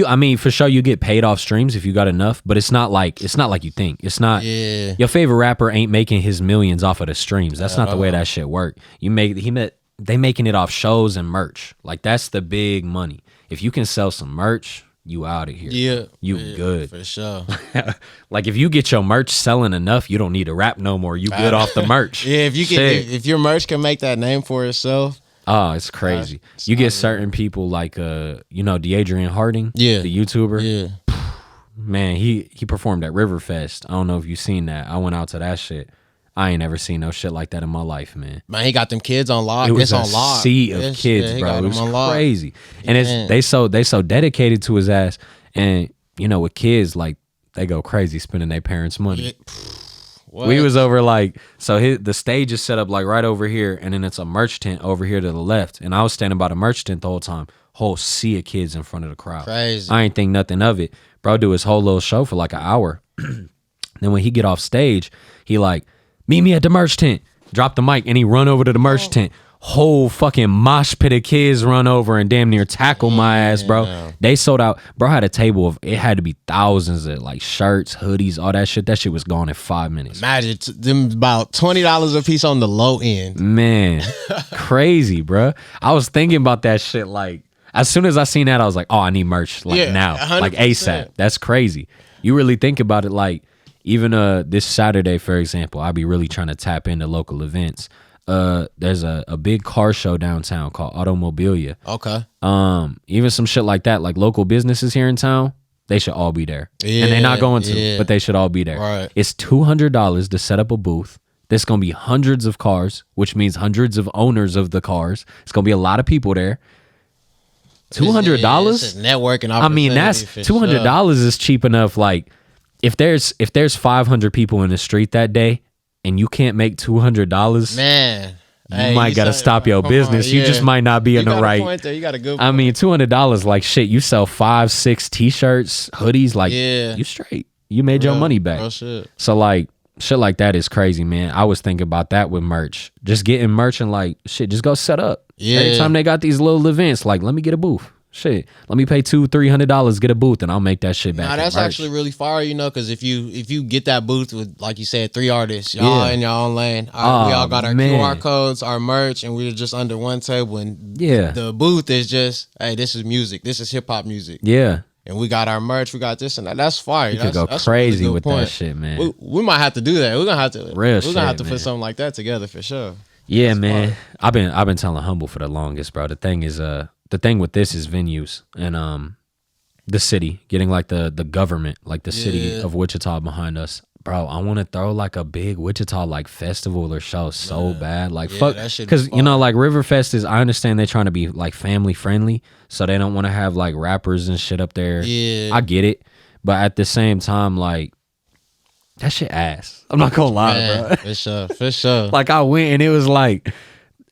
I mean, for sure, you get paid off streams if you got enough, but it's not like you think. It's not. Yeah. Your favorite rapper ain't making his millions off of the streams. That's not the way that shit work. They making it off shows and merch. Like that's the big money. If you can sell some merch, you out of here. Yeah, you good for sure. Like if you get your merch selling enough, you don't need to rap no more. You good off the merch. Yeah, if your merch can make that name for itself. Oh, it's crazy. You get certain people like DeAdrian Harding, the YouTuber. Yeah. Man, he performed at Riverfest. I don't know if you seen that. I went out to that shit. I ain't ever seen no shit like that in my life, man. Man, he got them kids on lock. It was on lock. Sea of kids, bro. It was crazy. And they so dedicated to his ass. And with kids, like they go crazy spending their parents' money. What? We was over like, so the stage is set up like right over here, and then it's a merch tent over here to the left. And I was standing by the merch tent the whole time. Whole sea of kids in front of the crowd. Crazy. I ain't think nothing of it. Bro do his whole little show for like an hour. Then when he get off stage, he like, meet me at the merch tent. Drop the mic and he run over to the merch tent. Whole fucking mosh pit of kids run over and damn near tackle my ass, bro. They sold out. Bro had a table of, it had to be thousands of like shirts, hoodies, all that shit. That shit was gone in 5 minutes. Imagine them about $20 a piece on the low end. Man, crazy, bro. I was thinking about that shit like, as soon as I seen that, I was like, oh, I need merch like now, 100%. Like ASAP. That's crazy. You really think about it like, even this Saturday, for example, I'll be really trying to tap into local events. There's a big car show downtown called Automobilia. Okay. Even some shit like that, like local businesses here in town, they should all be there. Yeah, and they're not going to, but they should all be there. Right. It's $200 to set up a booth. There's going to be hundreds of cars, which means hundreds of owners of the cars. It's going to be a lot of people there. $200? It's networking opportunity. I mean, that's $200 is cheap enough. Like, if there's 500 people in the street that day and you can't make $200, man, you might gotta stop your business. You just might not be in the right. Point there. You got a good point. I mean, $200, like shit. You sell 5-6 t-shirts, hoodies, like you straight. You made your money back. Oh shit. So like shit like that is crazy, man. I was thinking about that with merch. Just getting merch and like shit, just go set up. Yeah. Every time they got these little events, like let me get a booth. Shit, let me pay $200-$300, get a booth, and I'll make that shit back. Nah, that's actually really fire, because if you get that booth with, like you said, 3 artists, y'all in your own lane. We all got our QR codes, our merch, and we're just under one table. And the booth is just, hey, this is music, this is hip hop music. Yeah. And we got our merch, we got this and that. That's fire. You could go crazy with that shit, man. We might have to do that. We're gonna have to. We're gonna have to put something like that together for sure. Yeah, that's man. Fire. I've been telling Humble for the longest, bro. The thing is, the thing with this is venues and the city, getting like the government, like the city of Wichita behind us. bro, I want to throw like a big Wichita like festival or show so bad. Like fuck, that shit because be you know, fire. like Riverfest is. I understand they're trying to be like family friendly, so they don't want to have like rappers and shit up there. Yeah. I get it, but at the same time, like that shit ass. I'm not gonna lie, Man, bro. for sure. Like I went and it was like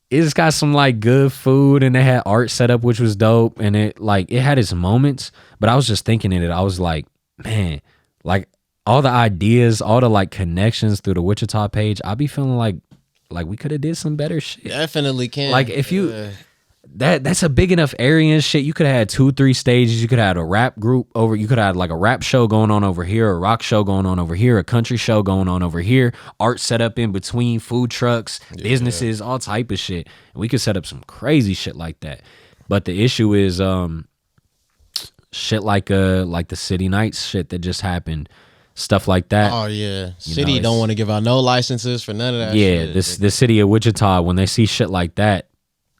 it's got some like good food and they had art set up which was dope and it had its moments, but I was just thinking in it, I was like, man, like all the ideas, all the like connections through the Wichita page, I be feeling like we could have did some better shit. Definitely can. Like if you that's a big enough area and shit. You could have had 2-3 stages. You could have had a rap group over. You could have had like a rap show going on over here, a rock show going on over here, a country show going on over here, art set up in between, food trucks, businesses, all type of shit. And we could set up some crazy shit like that. But the issue is shit like the City Nights shit that just happened. Stuff like that. Oh yeah, city don't want to give out no licenses for none of that. Yeah, shit. the city of Wichita, when they see shit like that,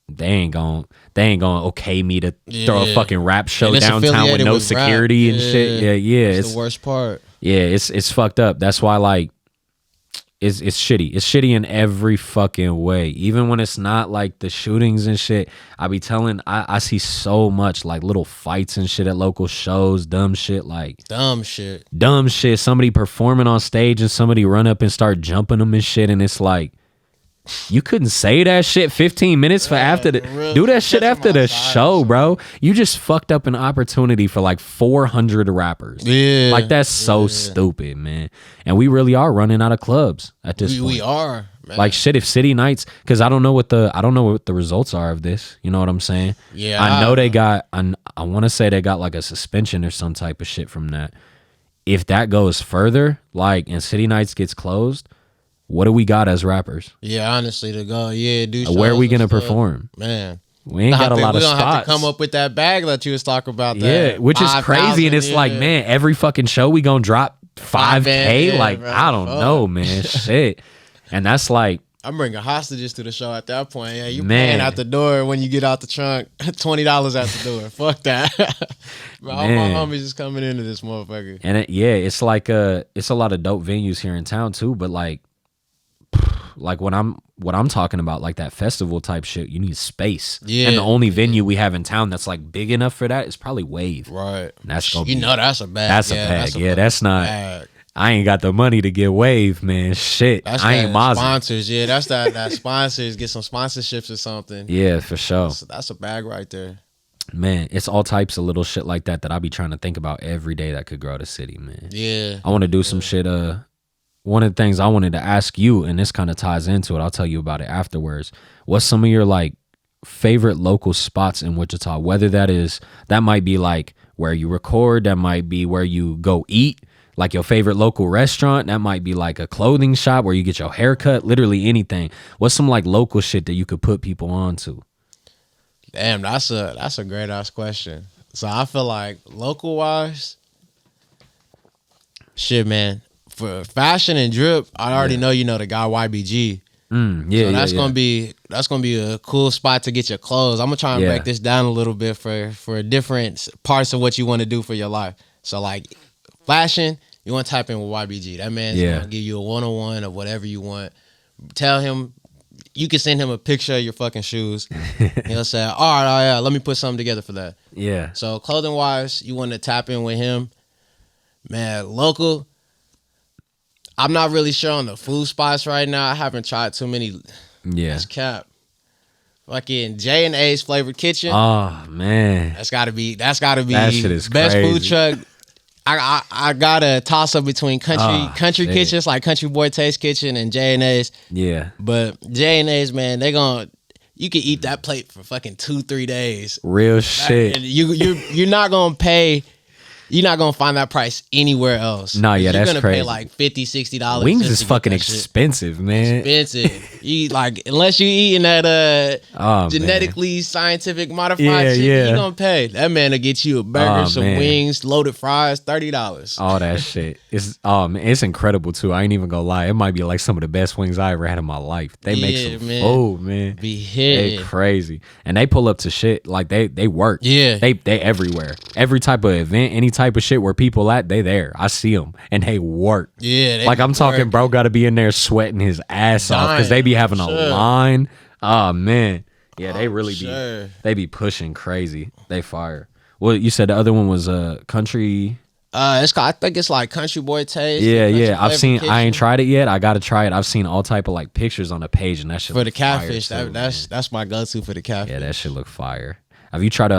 they ain't gonna okay me to throw a fucking rap show downtown with no security and shit. Yeah, it's the worst part. Yeah, it's fucked up. That's why like it's shitty. It's shitty in every fucking way. Even when it's not like the shootings and shit, I see so much like little fights and shit at local shows, dumb shit. Somebody performing on stage and somebody run up and start jumping them and shit, and it's like, you couldn't say that shit 15 minutes for after do that shit after the show, bro. You just fucked up an opportunity for like 400 rappers. Yeah, like that's so stupid, man. And we really are running out of clubs at this point. We are, man. Like shit, if City Nights, because I don't know what the results are of this. You know what I'm saying? Yeah, I know they got. I want to say they got like a suspension or some type of shit from that. If that goes further, like, and City Nights gets closed, what do we got as rappers? Yeah, honestly, to go, where are we gonna perform? Man, we ain't got a lot of spots. We don't have to come up with that bag that you was talking about. Yeah, which is crazy, and it's like, man, every fucking show we gonna drop $5K. Like, bro, I don't know, man, shit. And that's like, I'm bringing hostages to the show at that point. Yeah, you paying out the door when you get out the trunk. $20 at the door. Fuck that. Bro, all my homies just coming into this motherfucker. And it's like it's a lot of dope venues here in town too, but like what I'm talking about, like that festival type shit, you need space. Yeah. And the only venue we have in town that's like big enough for that is probably Wave. Right. And that's gonna that's a bag. That's a bag. That's not bag. I ain't got the money to get Wave, man. Shit. I ain't Mozzie. Sponsors, yeah. That's that sponsors. Get some sponsorships or something. Yeah, for sure. That's a bag right there. Man, it's all types of little shit like that I be trying to think about every day that could grow the city, man. Yeah. I want to do some shit. One of the things I wanted to ask you, and this kind of ties into it, I'll tell you about it afterwards. What's some of your like favorite local spots in Wichita? Whether that might be like where you record, that might be where you go eat, like your favorite local restaurant, that might be like a clothing shop where you get your hair cut, literally anything. What's some like local shit that you could put people on to? Damn, that's a great ass question. So I feel like local wise, shit, man. For fashion and drip, I already know the guy YBG. So that's gonna be a cool spot to get your clothes. I'm gonna try and break this down a little bit for different parts of what you want to do for your life. So like fashion, you want to type in with YBG. That man's gonna give you a 101 of whatever you want. Tell him, you can send him a picture of your fucking shoes. He'll say, all right, yeah, let me put something together for that. Yeah. So clothing wise, you want to tap in with him. Man, local, I'm not really sure on the food spots right now. I haven't tried too many. Yeah. That's cap. Fucking J&A's Flavored Kitchen. Oh man. That's gotta be that shit is best crazy. Food truck. I got a toss up between country kitchens like Country Boy Taste Kitchen and J&A's. Yeah. But J&A's, man, you can eat that plate for fucking 2-3 days. Real shit. And you're not gonna pay. You're not gonna find that price anywhere else. No, yeah, that's crazy. You're gonna pay like $50, $60. Wings is fucking expensive, man. Expensive. You like, unless you eating that genetically scientific modified shit, you're gonna pay. That man will get you a burger, some wings, loaded fries, $30. All that shit. It's incredible too. I ain't even gonna lie. It might be like some of the best wings I ever had in my life. They make some food, man. Be hit. They crazy. And they pull up to shit. Like they work. Yeah. They everywhere. Every type of event, any type type of shit where people at, they there. I see them and they work. Yeah, like I'm talking, bro, got to be in there sweating his ass off because they be having a line. Oh man, yeah, they really be. They be pushing crazy. They fire. Well, you said the other one was country. It's called, I think it's like Country Boy Taste. Yeah. I've seen. Kitchen. I ain't tried it yet. I got to try it. I've seen all type of like pictures on the page, and that shit for the catfish. Too, that's my go-to for the catfish. Yeah, that shit look fire. Have you tried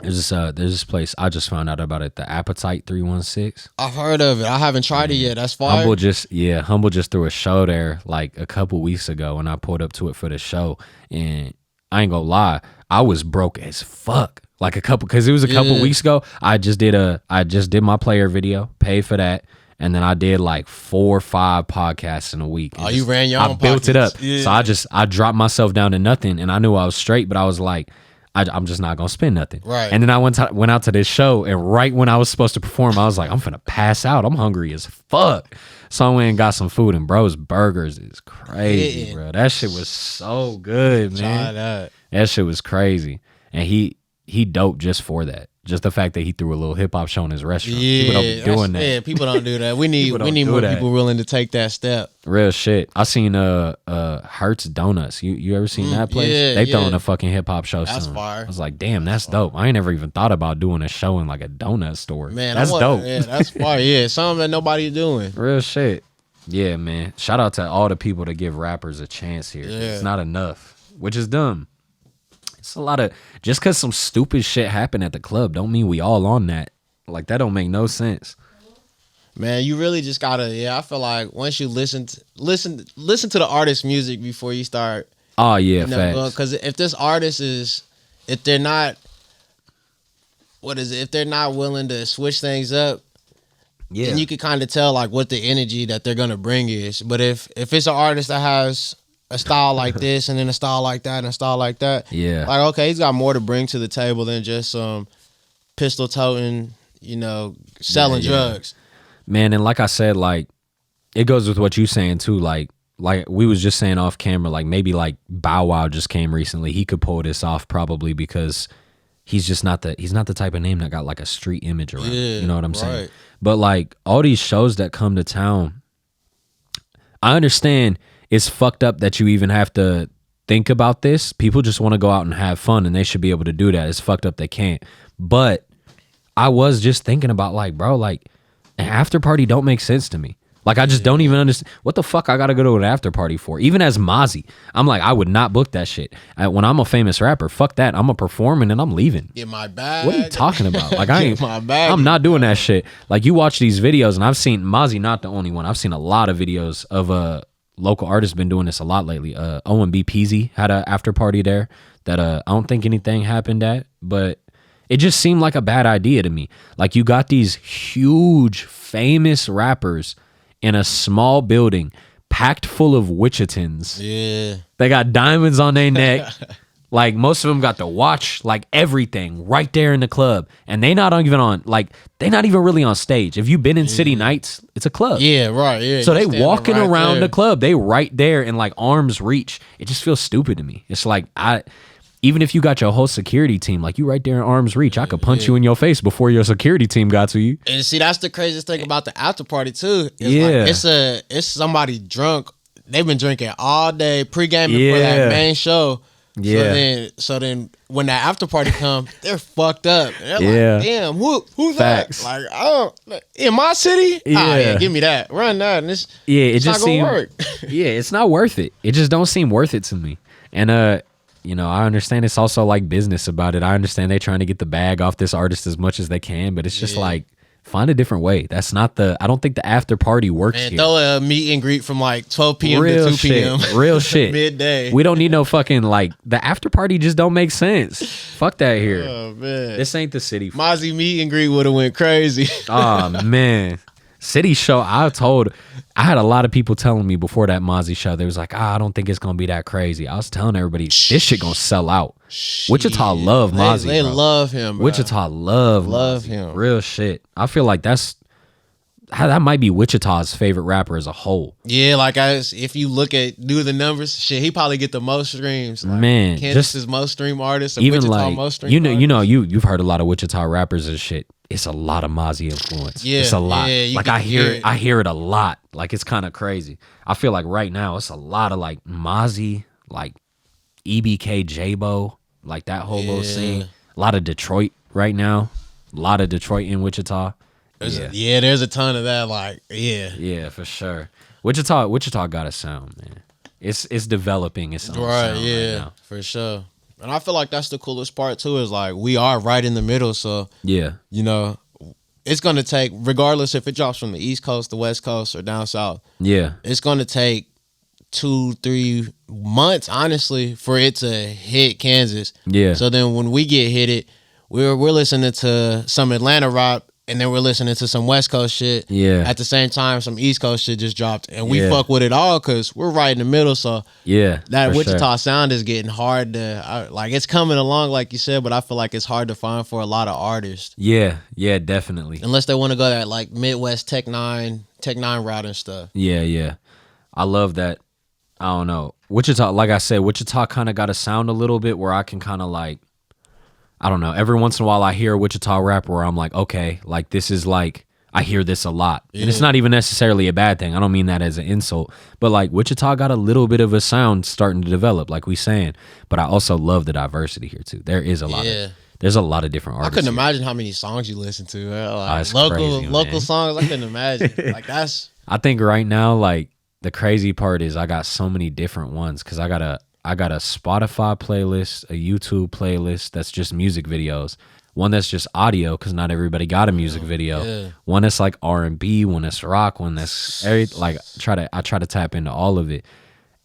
there's this place I just found out about it, the Appetite 316. I've heard of it. I haven't tried it yet. That's fire. Humble just threw a show there like a couple weeks ago, and I pulled up to it for the show, and I ain't gonna lie, I was broke as fuck. Like because it was a couple weeks ago. I just did my player video, paid for that, and then I did like 4 or 5 podcasts in a week. Oh, you ran your own. I built it up, so I dropped myself down to nothing, and I knew I was straight, but I was like, I'm just not gonna spend nothing. Right. And then I went out to this show, and right when I was supposed to perform, I was like, I'm finna pass out. I'm hungry as fuck. So I went and got some food, and bro's burgers is crazy, bro. That shit was so good, man. That shit was crazy, and he dope just for that. Just the fact that he threw a little hip hop show in his restaurant. People don't be doing that. Yeah, people don't do that. We need more people willing to take that step. Real shit. I seen Hertz Donuts. You ever seen that place? They throwing a fucking hip hop show. That's fire. I was like, damn, that's dope. I ain't never even thought about doing a show in like a donut store. Man, that's dope. Yeah, that's fire. Yeah, something that nobody's doing. Real shit. Yeah, man. Shout out to all the people that give rappers a chance here. Yeah. It's not enough, which is dumb. It's a lot of, just because some stupid shit happened at the club don't mean we all on that. Like, that don't make no sense. Man, you really just gotta, I feel like once you listen to the artist's music before you start. Oh yeah, facts. Because if this artist if they're not willing to switch things up, then you can kind of tell like what the energy that they're gonna bring is. But if it's an artist that has a style like this and then a style like that and a style like that, like, okay, he's got more to bring to the table than just some pistol toting, selling drugs. Man, and like I said, like, it goes with what you saying too. Like we was just saying off camera, like maybe like Bow Wow just came recently. He could pull this off probably because he's not the type of name that got like a street image around. You know what I'm saying? But like all these shows that come to town, I understand it's fucked up that you even have to think about this. People just want to go out and have fun, and they should be able to do that. It's fucked up they can't. But I was just thinking about like, bro, like an after party don't make sense to me. Like, I just don't even understand what the fuck I gotta go to an after party for. Even as Mozzie, I'm like, I would not book that shit. When I'm a famous rapper, fuck that. I'm a performing and I'm leaving. Get my bag. What are you talking about? Like, I'm not doing that shit. Like, you watch these videos, and I've seen Mozzie, not the only one. I've seen a lot of videos of local artists been doing this a lot lately. OMB Peasy had an after party there that I don't think anything happened at, but it just seemed like a bad idea to me. Like, you got these huge famous rappers in a small building packed full of Wichitans. Yeah. They got diamonds on their neck. Like, most of them got the watch, like everything right there in the club. And they not even really on stage. If you've been in City Nights, it's a club. Yeah, right. Yeah. So they walking around the club. They right there in like arm's reach. It just feels stupid to me. It's like, even if you got your whole security team, like you right there in arm's reach, I could punch you in your face before your security team got to you. And see, that's the craziest thing about the after party too. It's like, it's somebody drunk. They've been drinking all day, pre-gaming for that main show. Yeah. So then when that after party come, they're fucked up. And they're like, damn, who's Facts. that? Like, oh, in my city? Yeah, give me that. Run that. And it just seems work. It's not worth it. It just don't seem worth it to me. And I understand it's also like business about it. I understand they're trying to get the bag off this artist as much as they can, but it's just like, find a different way. That's not I don't think the after party works here. Throw a meet and greet from like 12 p.m. to 2 p.m. Real shit. Midday. We don't need no fucking, like, the after party just don't make sense. Fuck that here. Oh, man. This ain't the city. Mozzie meet and greet would have went crazy. Oh, man. City show, I had a lot of people telling me before that Mozzie show, they was like, I don't think it's going to be that crazy. I was telling everybody, this shit going to sell out. Wichita love Mozzie. They love him, bro. Wichita love him. Real shit. I feel like that might be Wichita's favorite rapper as a whole. Yeah, like if you do the numbers, shit, he probably get the most streams. Like, man, Kansas's most streamed artist, even Wichita like most streamed you've heard a lot of Wichita rappers and shit. it's a lot of Mozzie influence. Yeah, it's a lot. Yeah, like I hear it a lot. Like it's kind of crazy. I feel like right now it's a lot of like Mozzie, like EBK J-Bo, like that whole little scene. A lot of Detroit right now. A lot of Detroit in Wichita. There's a ton of that. Like, yeah, for sure. Wichita got a sound, man. It's developing its own sound right now. For sure. And I feel like that's the coolest part too. Is like we are right in the middle, so yeah, you know, it's gonna take, regardless if it drops from the East Coast, the West Coast, or down South. Yeah, it's gonna take 2-3 months, honestly, for it to hit Kansas. Yeah. So then when we get hit it, we're listening to some Atlanta rock, and then we're listening to some West Coast shit. Yeah. At the same time, some East Coast shit just dropped, and we fuck with it all because we're right in the middle. So that Wichita sound is getting hard to like. It's coming along, like you said, but I feel like it's hard to find for a lot of artists. Yeah, definitely. Unless they want to go that like Midwest Tech Nine route and stuff. Yeah. I love that. I don't know. Wichita, like I said, Wichita kind of got a sound a little bit where I can kind of like, I don't know. Every once in a while I hear a Wichita rapper where I'm like, okay, like this is like, I hear this a lot. Yeah. And it's not even necessarily a bad thing. I don't mean that as an insult. But like Wichita got a little bit of a sound starting to develop, like we saying. But I also love the diversity here too. There is a lot of, there's a lot of different artists. I couldn't here. imagine how many songs you listen to. Like local songs, I couldn't imagine. Like that's. I think right now, like the crazy part is I got so many different ones because I got a Spotify playlist, a YouTube playlist that's just music videos, one that's just audio because not everybody got a music video, one that's like R&B, one that's rock, one that's like I try to tap into all of it.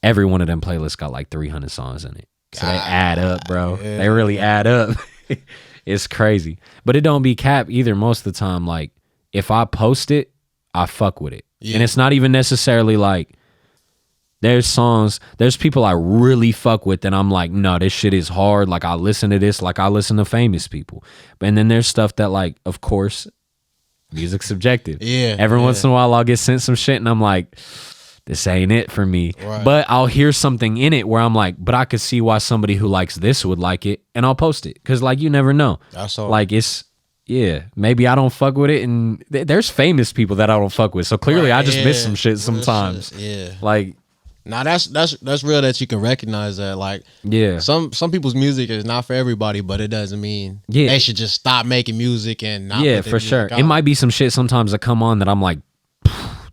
Every one of them playlists got like 300 songs in it, so they add up, bro. They really add up. It's crazy, but it don't be cap either. Most of the time, like if I post it, I fuck with it, and it's not even necessarily like. There's people I really fuck with and I'm like, no, this shit is hard. Like I listen to this, like I listen to famous people. And then there's stuff that like, of course, music's subjective. Yeah. Every once in a while I'll get sent some shit and I'm like, this ain't it for me. Right. But I'll hear something in it where I'm like, but I could see why somebody who likes this would like it and I'll post it. Cause like you never know. That's all. Like maybe I don't fuck with it and there's famous people that I don't fuck with. So clearly I just miss some shit sometimes. Like, now that's real that you can recognize that. Like, some people's music is not for everybody, but it doesn't mean they should just stop making music and not. Yeah, for sure. It might be some shit sometimes that come on that I'm like,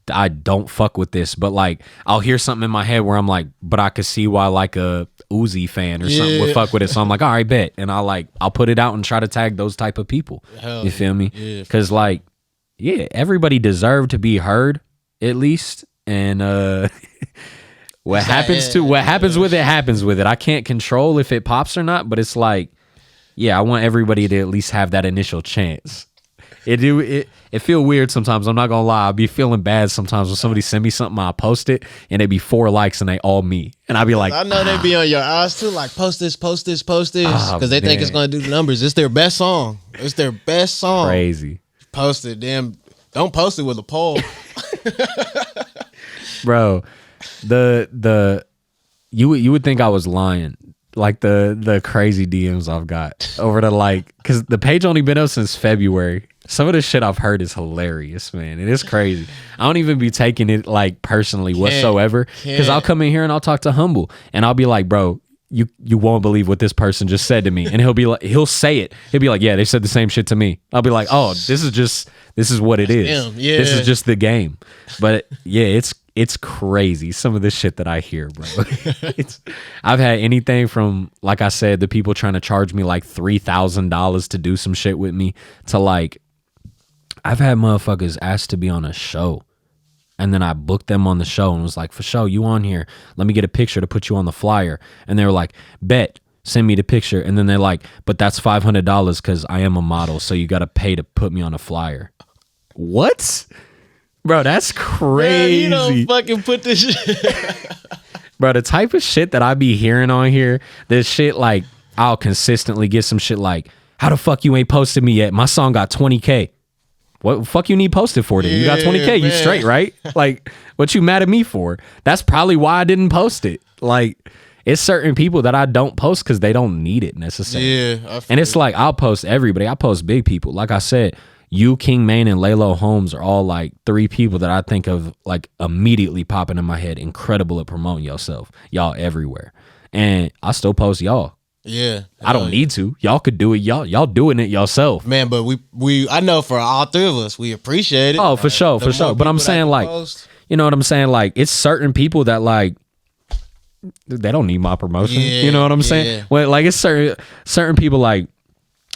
I don't fuck with this, but like I'll hear something in my head where I'm like, but I could see why like a Uzi fan or something would fuck with it. So I'm like, all right, bet, and I'll put it out and try to tag those type of people. You feel me? Because like, everybody deserved to be heard at least, and What happens with it. I can't control if it pops or not, but it's like, I want everybody to at least have that initial chance. It feel weird sometimes. I'm not gonna lie. I'll be feeling bad sometimes when somebody send me something, I'll post it, and it be 4 likes and they all me, and I'll be like, I know they be on your ass too. Like post this, because they think it's gonna do the numbers. It's their best song. Crazy. Post it. Damn. Don't post it with a poll, bro. You would think I was lying, like the crazy DMs I've got over the because the page only been up since February. Some of the shit I've heard is hilarious, man. It is crazy. I don't even be taking it like personally whatsoever, because I'll come in here and I'll talk to Humble and I'll be like, bro, you won't believe what this person just said to me, and he'll say it. He'll be like, yeah, they said the same shit to me. I'll be like, oh, this is what it is. This is just the game. But it's crazy, some of the shit that I hear, bro. I've had anything from, like I said, the people trying to charge me like $3,000 to do some shit with me, to like, I've had motherfuckers ask to be on a show, and then I booked them on the show and was like, for sure, you on here, let me get a picture to put you on the flyer. And they were like, bet, send me the picture. And then they're like, but that's $500 because I am a model, so you got to pay to put me on a flyer. What? Bro, that's crazy. Man, you don't fucking put this shit. Bro, the type of shit that I be hearing on here, this shit, like, I'll consistently get some shit like, how the fuck you ain't posted me yet? My song got 20K. What the fuck you need posted for then? You got 20K, man. You straight, right? Like, what you mad at me for? That's probably why I didn't post it. Like, it's certain people that I don't post because they don't need it necessarily. Yeah. And it's like, I'll post everybody. I post big people. Like I said, you, King Mane, and Lalo Holmes are all like 3 people that I think of like immediately popping in my head. Incredible at promoting yourself. Y'all everywhere. And I still post y'all. Yeah. I don't need to. Y'all could do it. Y'all doing it yourself. Man, but we I know for all 3 of us, we appreciate it. Oh, for sure. But I'm saying like, you know what I'm saying? Like, it's certain people that like, they don't need my promotion. Yeah, you know what I'm saying? Well, like it's certain people like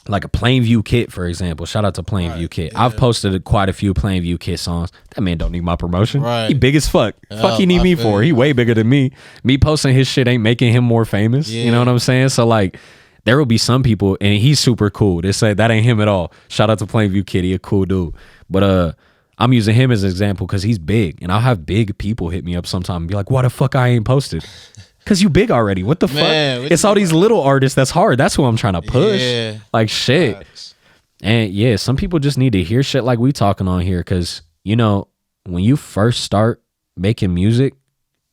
a Plainview Kit, for example. Shout out to Plainview Kit. Yeah. I've posted quite a few Plainview Kit songs. That man don't need my promotion. Right. He big as fuck. Fuck he need me for? He way bigger than me. Me posting his shit ain't making him more famous. Yeah. You know what I'm saying? So like, there will be some people, and he's super cool. They say that ain't him at all. Shout out to Plainview Kid. He a cool dude. But I'm using him as an example because he's big, and I'll have big people hit me up sometime and be like, why the fuck I ain't posted? Because you big already. What the fuck? It's all these little artists that's hard. That's who I'm trying to push. Yeah. Like, shit. Nice. And yeah, some people just need to hear shit like we talking on here because, you know, when you first start making music,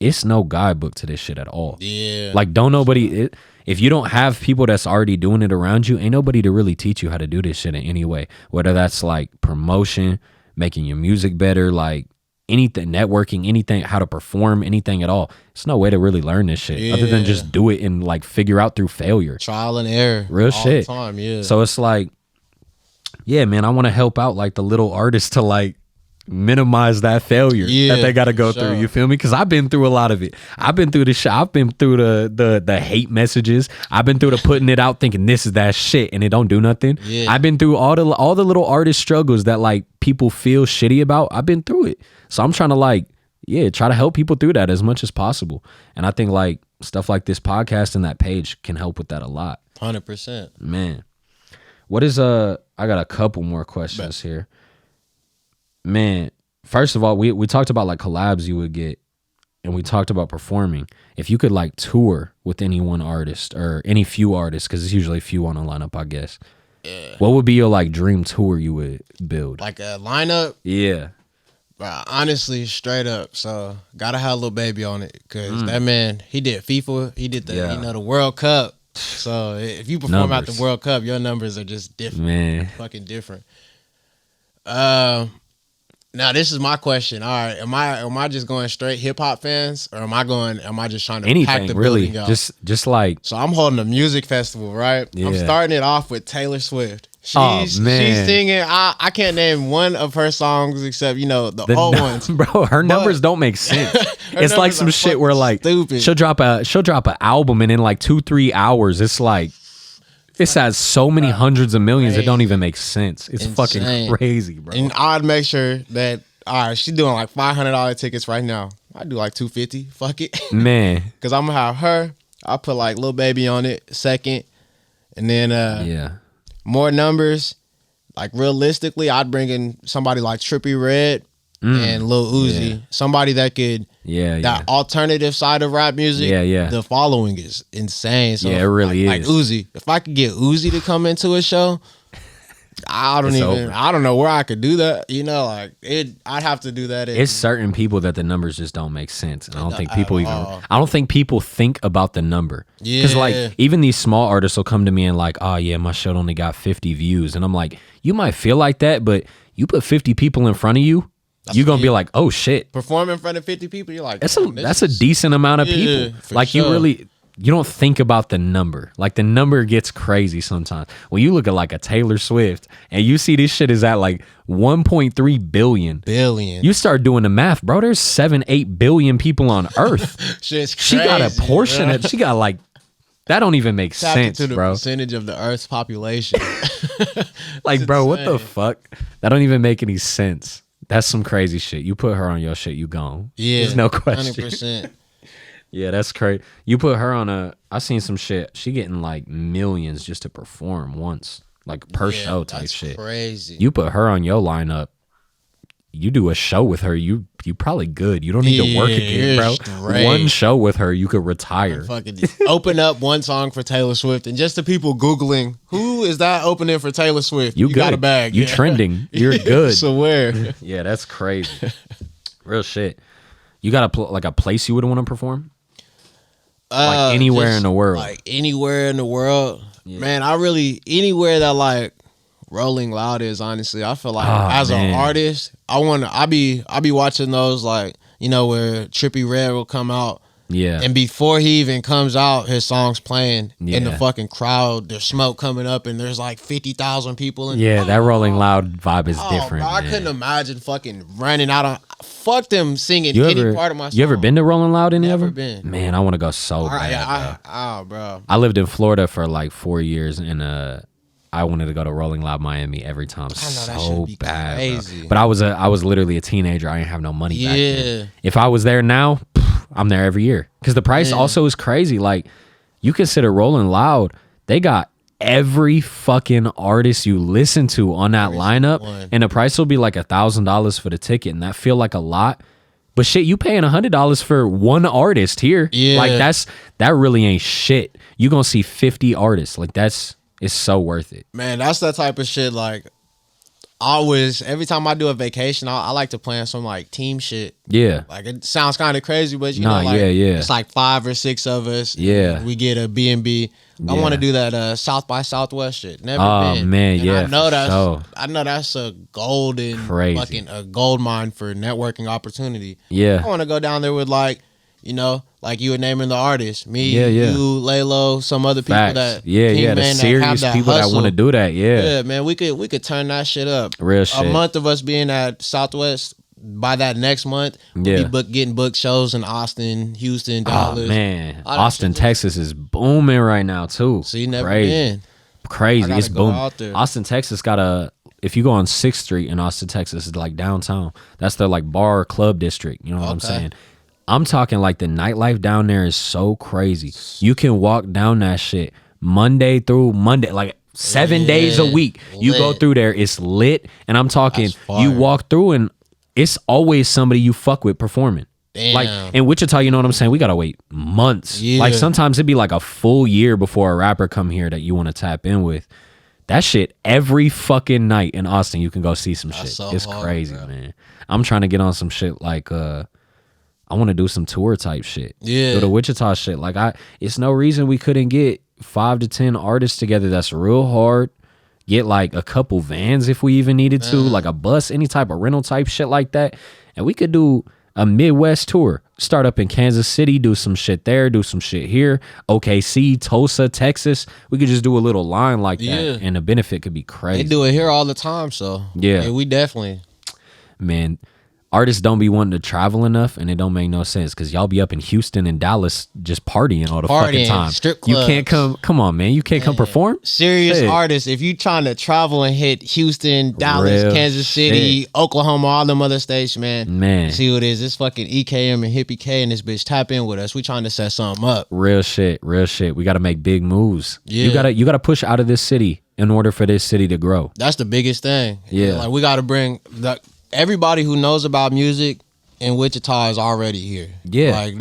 it's no guidebook to this shit at all. Yeah. Like, if you don't have people that's already doing it around you, ain't nobody to really teach you how to do this shit in any way. Whether that's like promotion, making your music better, like anything, networking, anything, how to perform, anything at all. It's no way to really learn this shit other than just do it and like figure out through failure. Trial and error. Real all shit. The time, yeah. So it's like, yeah, man, I want to help out like the little artists to like minimize that failure that they got to go through. You feel me? Because I've been through a lot of it. I've been through the shit. I've been through the hate messages. I've been through the putting it out thinking this is that shit and it don't do nothing. Yeah. I've been through all the little artist struggles that like people feel shitty about. I've been through it. So I'm trying to like, try to help people through that as much as possible. And I think like stuff like this podcast and that page can help with that a lot. 100%. Man. What is I got a couple more questions here. Man, first of all, we talked about like collabs you would get, and we talked about performing. If you could like tour with any one artist or any few artists, because it's usually few on a lineup, I guess. Yeah. What would be your like dream tour you would build? Like a lineup? Yeah. Bro, honestly, straight up. So gotta have a little baby on it, because that man, he did FIFA, he did the World Cup. So if you perform at the World Cup, your numbers are just different. Man. Fucking different. Now this is my question. All right, am I just going straight hip hop fans, or am I just trying to pack the really building out? Just like, so I'm holding a music festival, right? Yeah. I'm starting it off with Taylor Swift. She's singing. I can't name one of her songs except the old ones. Bro, her numbers don't make sense. It's like some shit where like stupid. She'll drop an album and in like 2-3 hours it's like it has so many hundreds of millions it don't even make sense. It's insane. Fucking crazy, bro. And I'd make sure that she's doing like $500 tickets right now. I do like $250. Fuck it, man. Because I'm gonna have her. I'll put like Lil Baby on it second, and then more numbers. Like realistically, I'd bring in somebody like Trippie Redd and Lil Uzi, somebody that could that alternative side of rap music. The following is insane. So it really is. Like Uzi, if I could get Uzi to come into a show, I don't know where I could do that. I'd have to do that. It's certain people that the numbers just don't make sense, and I don't think people think about the number. Because like even these small artists will come to me and like, oh yeah, my show only got 50 views, and I'm like, you might feel like that, but you put 50 people in front of you. You're going to be like, oh shit. Perform in front of 50 people, you're like, that's a decent amount of people. Like sure. You don't think about the number. Like the number gets crazy sometimes. When you look at like a Taylor Swift and you see this shit is at like 1.3 billion. You start doing the math, bro. There's 7-8 billion people on Earth. Shit's crazy. She got a portion of, she got like, that don't even make sense, to the bro. Percentage of the Earth's population. Like, bro, what the fuck? That don't even make any sense. That's some crazy shit. You put her on your shit, you gone. Yeah. There's no question. 100%. Yeah, that's crazy. You put her on I seen some shit. She getting like millions just to perform once. Like per show type that's shit. Crazy. You put her on your lineup. You do a show with her, you probably good. You don't need to work again, bro. Straight. One show with her, you could retire. Fucking open up one song for Taylor Swift, and just the people Googling, who is that opening for Taylor Swift? You got a bag. You trending. You're good. So where? Yeah, that's crazy. Real shit. You got a place you would want to perform? Like anywhere in the world. Like anywhere in the world. Yeah. Man, anywhere that like Rolling Loud is, honestly. I feel like as an artist, I be watching those, like, you know, where Trippie Redd will come out. Yeah. And before he even comes out, his song's playing in the fucking crowd. There's smoke coming up and there's like 50,000 people. That Rolling Loud vibe is different. Bro, I couldn't imagine fucking running out on. Fuck them singing any part of my song. You ever been to Rolling Loud? Never been. Man, I want to go so bad. Bro. I lived in Florida for like 4 years and I wanted to go to Rolling Loud Miami every time. So bad, crazy. Bro. But I was literally a teenager. I didn't have no money back then. If I was there now, I'm there every year because the price also is crazy. Like, you consider Rolling Loud, they got every fucking artist you listen to on that lineup, and the price will be like $1,000 for the ticket, and that feel like a lot. But shit, you paying $100 for one artist here? Yeah, like that really ain't shit. You gonna see 50 artists. Like it's so worth it. Man, that's that type of shit. Like, every time I do a vacation, I like to plan some like team shit. Yeah. Like, it sounds kind of crazy, but you know, like, it's like 5 or 6 of us. Yeah. We get a B&B. I want to do that South by Southwest shit. Never been. Oh man, and yeah. I know that's a fucking a gold mine for networking opportunity. Yeah. I want to go down there with, like, you know, like you were naming the artists. Me, you, Laylo, some other people that the serious that people hustle. That want to do that. Yeah, man, we could turn that shit up. Real shit. A month of us being at Southwest. By that next month, we'll be getting booked shows in Austin, Houston, Dallas. Oh man, Austin, Texas is booming right now too. So you never been. Crazy, it's booming. Austin, Texas got if you go on 6th Street in Austin, Texas, it's like downtown. That's their like bar club district. You know what I'm saying? I'm talking like the nightlife down there is so crazy. You can walk down that shit Monday through Monday, like 7 days a week. You go through there, it's lit. And I'm talking, you walk through and it's always somebody you fuck with performing. Damn. Like in Wichita, you know what I'm saying? We gotta wait months. Yeah. Like sometimes it'd be like a full year before a rapper come here that you want to tap in with. That shit every fucking night in Austin, you can go see some shit. So it's crazy, man. I'm trying to get on some shit like I want to do some tour type shit. Yeah, do the Wichita shit. Like it's no reason we couldn't get 5 to 10 artists together. That's real hard. Get like a couple vans if we even needed to, like a bus, any type of rental type shit like that. And we could do a Midwest tour. Start up in Kansas City, do some shit there, do some shit here. OKC, Tulsa, Texas. We could just do a little line like that. And the benefit could be crazy. They do it here all the time, so yeah we definitely. Man, artists don't be wanting to travel enough, and it don't make no sense because y'all be up in Houston and Dallas just partying all the fucking time. Strip clubs. You can't come on, man. You can't come perform. Serious artists, if you trying to travel and hit Houston, Dallas, Kansas City, Oklahoma, all them other states, man. See what it is. It's fucking EKM and Hippy K and this bitch. Tap in with us. We trying to set something up. Real shit. We got to make big moves. Yeah. You got to push out of this city in order for this city to grow. That's the biggest thing. Yeah. Like, we got to bring everybody who knows about music in Wichita is already here. Yeah, like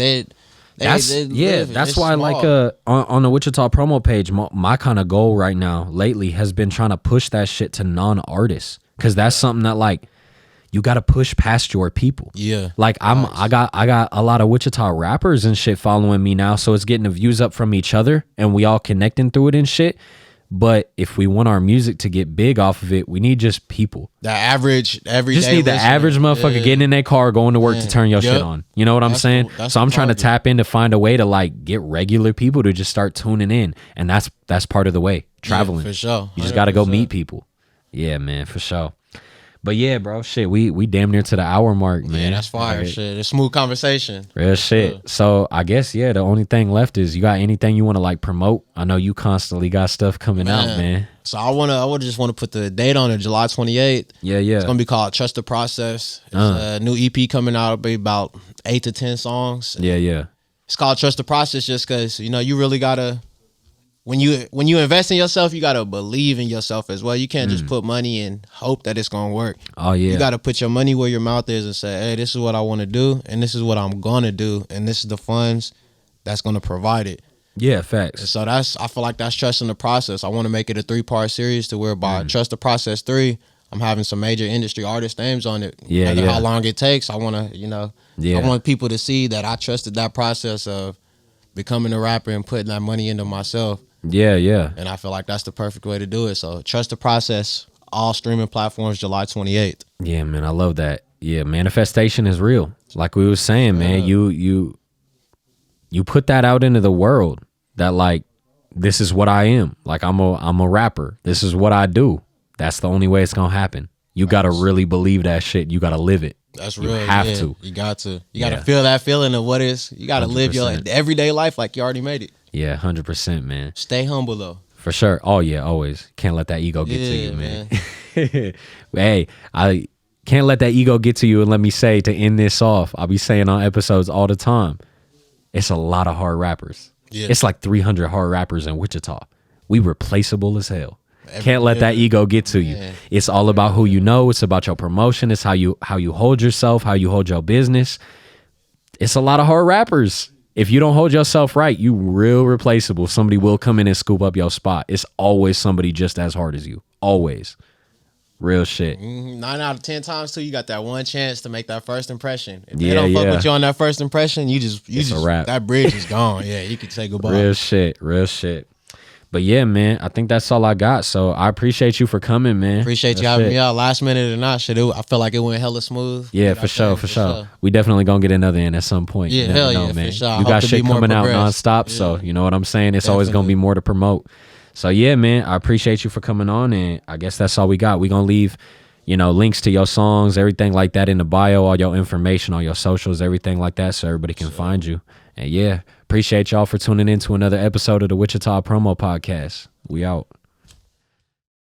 that's why, like, on the Wichita promo page, my kind of goal right now lately has been trying to push that shit to non-artists, because that's something that, like, you got to push past your people. Yeah, like I got a lot of Wichita rappers and shit following me now, so it's getting the views up from each other and we all connecting through it and shit. But if we want our music to get big off of it, we need just people. The average, everyday just need the average motherfucker getting in their car, going to work to turn your shit on. You know what I'm saying? So I'm trying to tap in to find a way to, like, get regular people to just start tuning in, and that's part of the way. Traveling, for sure. You just got to go meet people. Yeah, man, for sure. But yeah, bro, shit, we damn near to the hour mark, man. Yeah, that's fire, shit. It's smooth conversation. Real shit. So I guess, the only thing left is, you got anything you want to, like, promote? I know you constantly got stuff coming out, man. So I would just want to put the date on it, July 28th. Yeah. It's gonna be called Trust the Process. It's a new EP coming out. It'll be about 8 to 10 songs. Yeah. It's called Trust the Process just because, you really gotta. When you invest in yourself, you gotta believe in yourself as well. You can't just put money and hope that it's gonna work. Oh yeah. You gotta put your money where your mouth is and say, hey, this is what I want to do, and this is what I'm gonna do, and this is the funds that's gonna provide it. Yeah, facts. And so I feel like that's trusting the process. I want to make it a 3-part series to where by Trust the Process 3, I'm having some major industry artist names on it. Yeah, how long it takes, I want to, I want people to see that I trusted that process of becoming a rapper and putting that money into myself. Yeah. And I feel like that's the perfect way to do it. So Trust the Process, all streaming platforms July 28th. Yeah, man, I love that. Yeah, manifestation is real. Like we was saying, man, you put that out into the world that like, this is what I am. Like I'm a rapper. This is what I do. That's the only way it's gonna happen. You gotta really believe that shit. You gotta live it. That's real. You have to. You got to. You got to feel that feeling of what is. You got to live your everyday life like you already made it. Yeah, 100%, man. Stay humble though. For sure. Oh yeah, always. Can't let that ego get to you, man. Hey, I can't let that ego get to you. And let me say, to end this off, I'll be saying on episodes all the time, it's a lot of hard rappers. Yeah. It's like 300 hard rappers in Wichita. We replaceable as hell. Can't let that ego get to you. It's all about who you know. It's about your promotion. It's how you hold yourself, how you hold your business. It's a lot of hard rappers. If you don't hold yourself right, you real replaceable. Somebody will come in and scoop up your spot. It's always somebody just as hard as you. Always. Real shit. 9 out of 10 times too, you got that one chance to make that first impression. If they don't fuck with you on that first impression, you just a wrap. That bridge is gone. Yeah, you could say goodbye. Real shit. But yeah, man, I think that's all I got. So I appreciate you for coming, man. Appreciate you having me out. Last minute or not, shit, I feel like it went hella smooth. Yeah, for sure. We definitely gonna get another in at some point. Yeah, hell yeah, man. For sure. You got shit coming out nonstop, so you know what I'm saying? It's always gonna be more to promote. So yeah, man, I appreciate you for coming on, and I guess that's all we got. We gonna leave, links to your songs, everything like that in the bio, all your information, all your socials, everything like that, so everybody can find you. And yeah, appreciate y'all for tuning in to another episode of the Wichita Promo Podcast. We out.